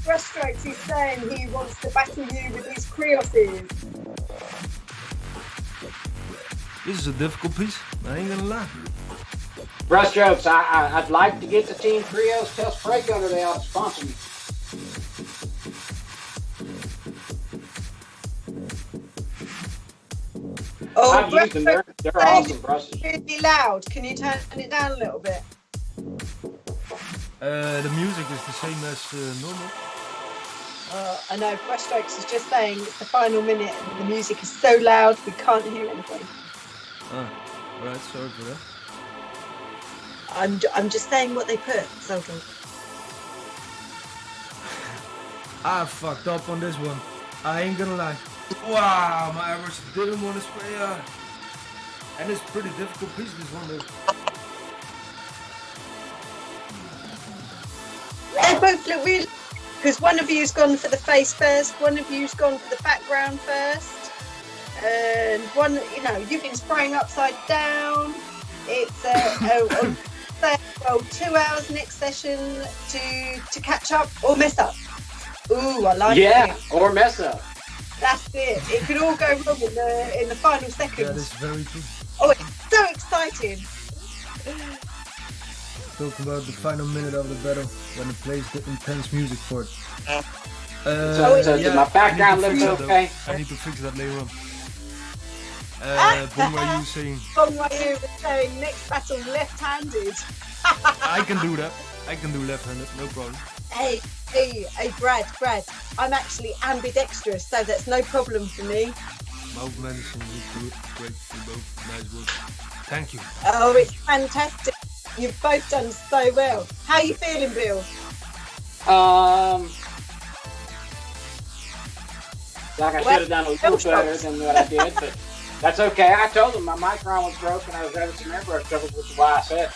Brushstrokes is saying he wants to battle you with his creoses. This is a difficult piece. I ain't gonna lie. Brushstrokes, I'd like to get the Team Creos. Tell Spray Gunner they ought to sponsor me. Oh, I've used them. They're awesome brushes. Really loud. Can you turn it down a little bit? The music is the same as normal. I know. Brushstrokes is just saying it's the final minute and the music is so loud we can't hear anything. Alright, sorry for that. I'm just saying what they put. Souldog. I fucked up on this one. I ain't gonna lie. Wow, my airbrush didn't want to spray. And it's a pretty difficult piece, this one though. They both look really, because one of you's gone for the face first, one of you's gone for the background first, and one, you've been spraying upside down. It's 2 hours next session to catch up or mess up. Ooh, I like it. Yeah, or mess up. That's it. It could all go wrong in the final seconds. That is very true. Oh, it's so exciting. Talk about the final minute of the battle when it plays the intense music for it. So my background looks okay. I need to fix that later on. Boom, are you saying? From what you were saying, next battle left-handed. I can do that. I can do left-handed, no problem. Hey, Brad, I'm actually ambidextrous, so that's no problem for me. Mouth medicine is good. Great for both. Nice work. Thank you. Oh, it's fantastic. You've both done so well. How are you feeling, Bill? Like I should have done a little better than what I did, but that's okay. I told him my micron was broken. I was having some airbrush trouble, which is why I said,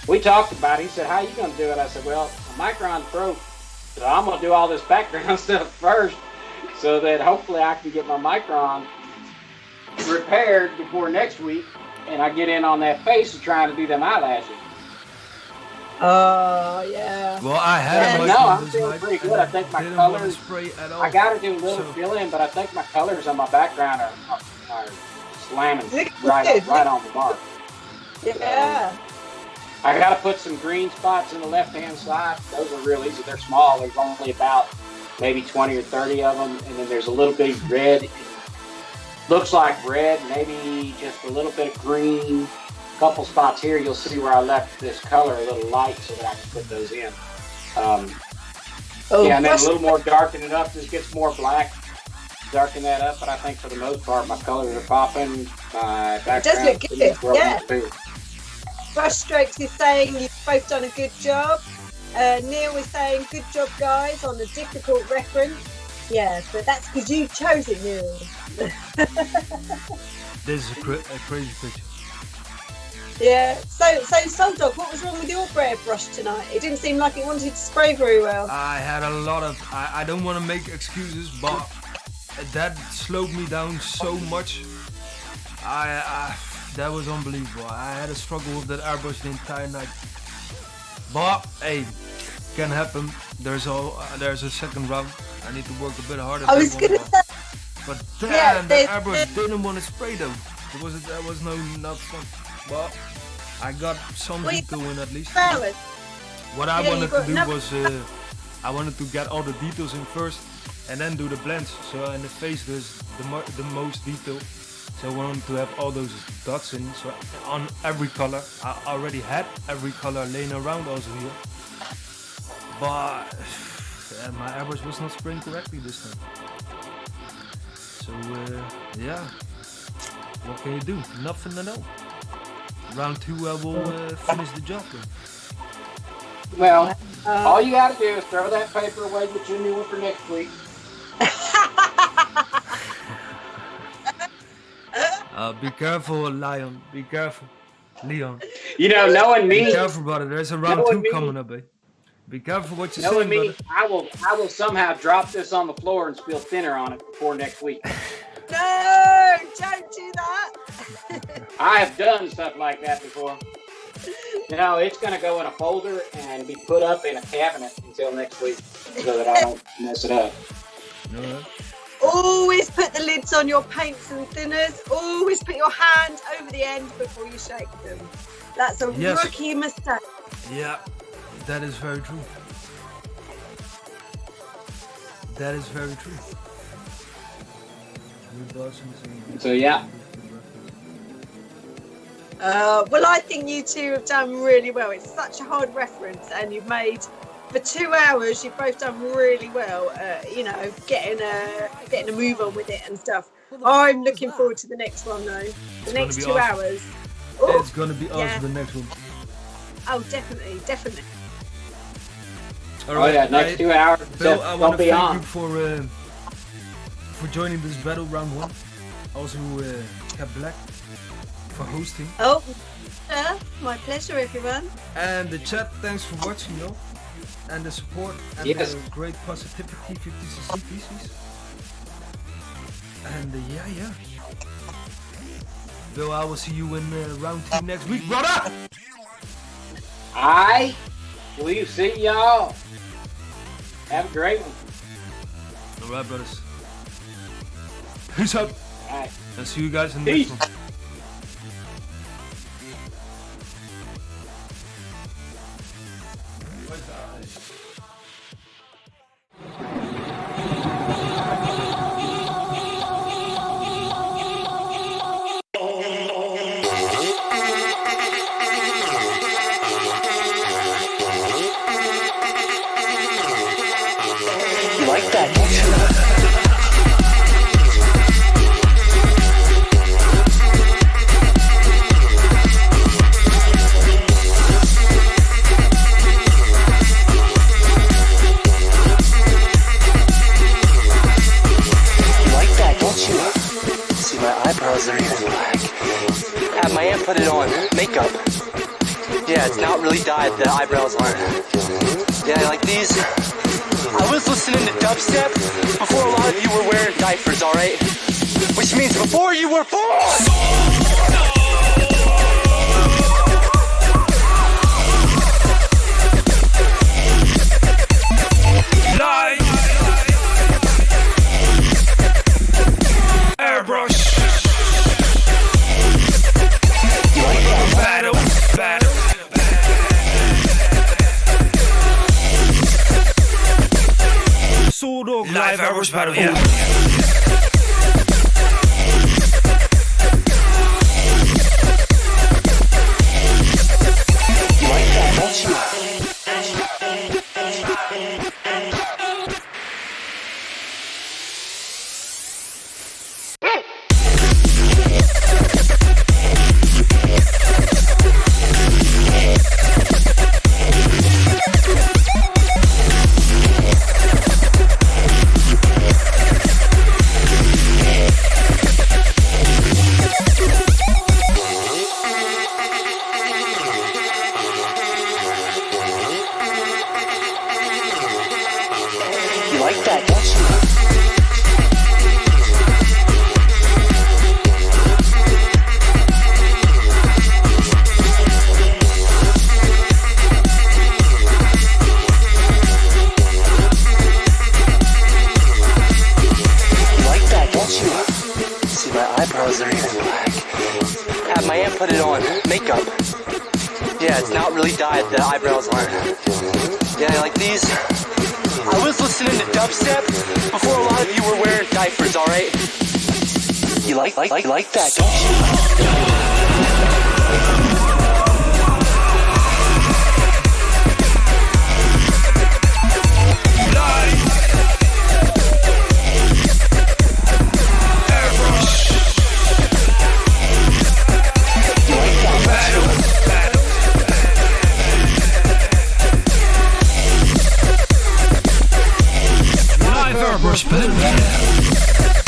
we talked about it. He said, how are you going to do it? I said, well, my micron's broke, so I'm going to do all this background stuff first so that hopefully I can get my micron repaired before next week, and I get in on that face of trying to do them eyelashes. Oh, yeah. Well, I had a No, I'm this feeling night, pretty and good. I think my didn't want to colors, spray at all. I got to do a little So- fill-in, but I think my colors on my background are slamming Look right on the mark. Yeah. I got to put some green spots in the left-hand side. Those are real easy. They're small. There's only about maybe 20 or 30 of them. And then there's a little bit of red. Looks like red, maybe just a little bit of green. Couple spots here, you'll see where I left this color a little light so that I can put those in. And then a little more darken it up. This gets more black. Darken that up, but I think for the most part, my colors are popping. My background does look good, yeah. too. Brushstrokes is saying you've both done a good job. Neil is saying good job, guys, on a difficult reference. Yeah, but that's because you chose it, Neil. This is a crazy picture. Yeah. So Souldog, what was wrong with your airbrush tonight? It didn't seem like it wanted to spray very well. I had a lot of. I don't want to make excuses, but that slowed me down so much. That was unbelievable. I had a struggle with that airbrush the entire night. But hey, can happen. There's a second round. I need to work a bit harder. I was gonna say. But Yeah, damn, the airbrush didn't want to spray though. That was not fun. But I got some Well, heat going at least. Hours. What I Yeah, wanted you to got do no- was I wanted to get all the details in first and then do the blends. So in the face there's the most detail. So I wanted to have all those dots in. So on every color, I already had every color laying around also here. But my airbrush was not spraying correctly this time. So yeah, what can you do? Nothing to know. Round 2 I will finish the job then. Well, all you gotta do is throw that paper away, get you a new one for next week. Be careful, Lion. Be careful, Leon. You know, knowing Be me, careful, brother. There's a round Knowing 2 me- coming up, eh? Be careful what you knowing say, me, brother. I will somehow drop this on the floor and spill thinner on it before next week. No, don't do that. I have done stuff like that before. You know, it's gonna go in a folder and be put up in a cabinet until next week, so that I don't mess it up. Alright. Always put the lids on your paints and thinners. Always put your hand over the end before you shake them. That's a Yes. rookie mistake. Yeah, that is very true. That is very true. So yeah, Well, I think you two have done really well. It's such a hard reference, and you've made for 2 hours. You've both done really well. You know, getting a move on with it and stuff. I'm looking forward to the next one though. The gonna next be 2 awesome. hours. Oh, It's gonna be awesome, yeah. the next one. Oh, definitely. oh yeah, next 2 hours. Bill, I want Don't to be thank on. you for joining this battle round 1. Also, Cap Black for hosting. Oh, my pleasure, everyone. And the chat, thanks for watching, yo. And the support and Yes. the great positivity, 50cc pieces. And yeah. Bill, I will see you in round 2 next week, brother! I will see y'all. Have a great one. Alright, brothers. Peace out. All right. And see you guys in the next Peace. one. You like that, don't you? You like that, don't you? See, my eyebrows are even black. Have my aunt put it on. Makeup. Yeah, it's not really dyed. The eyebrows aren't. Yeah, like these. I was listening to dubstep before a lot of you were wearing diapers, alright? Which means before you were born! Live! Airbrush! You like that? Battle! Souldog live airbrush battle, yeah. You like that, don't you? not really dyed, the eyebrows aren't. Yeah, like these. I was listening to dubstep before a lot of you were wearing diapers, alright? You like that, don't you? Airbrush pen.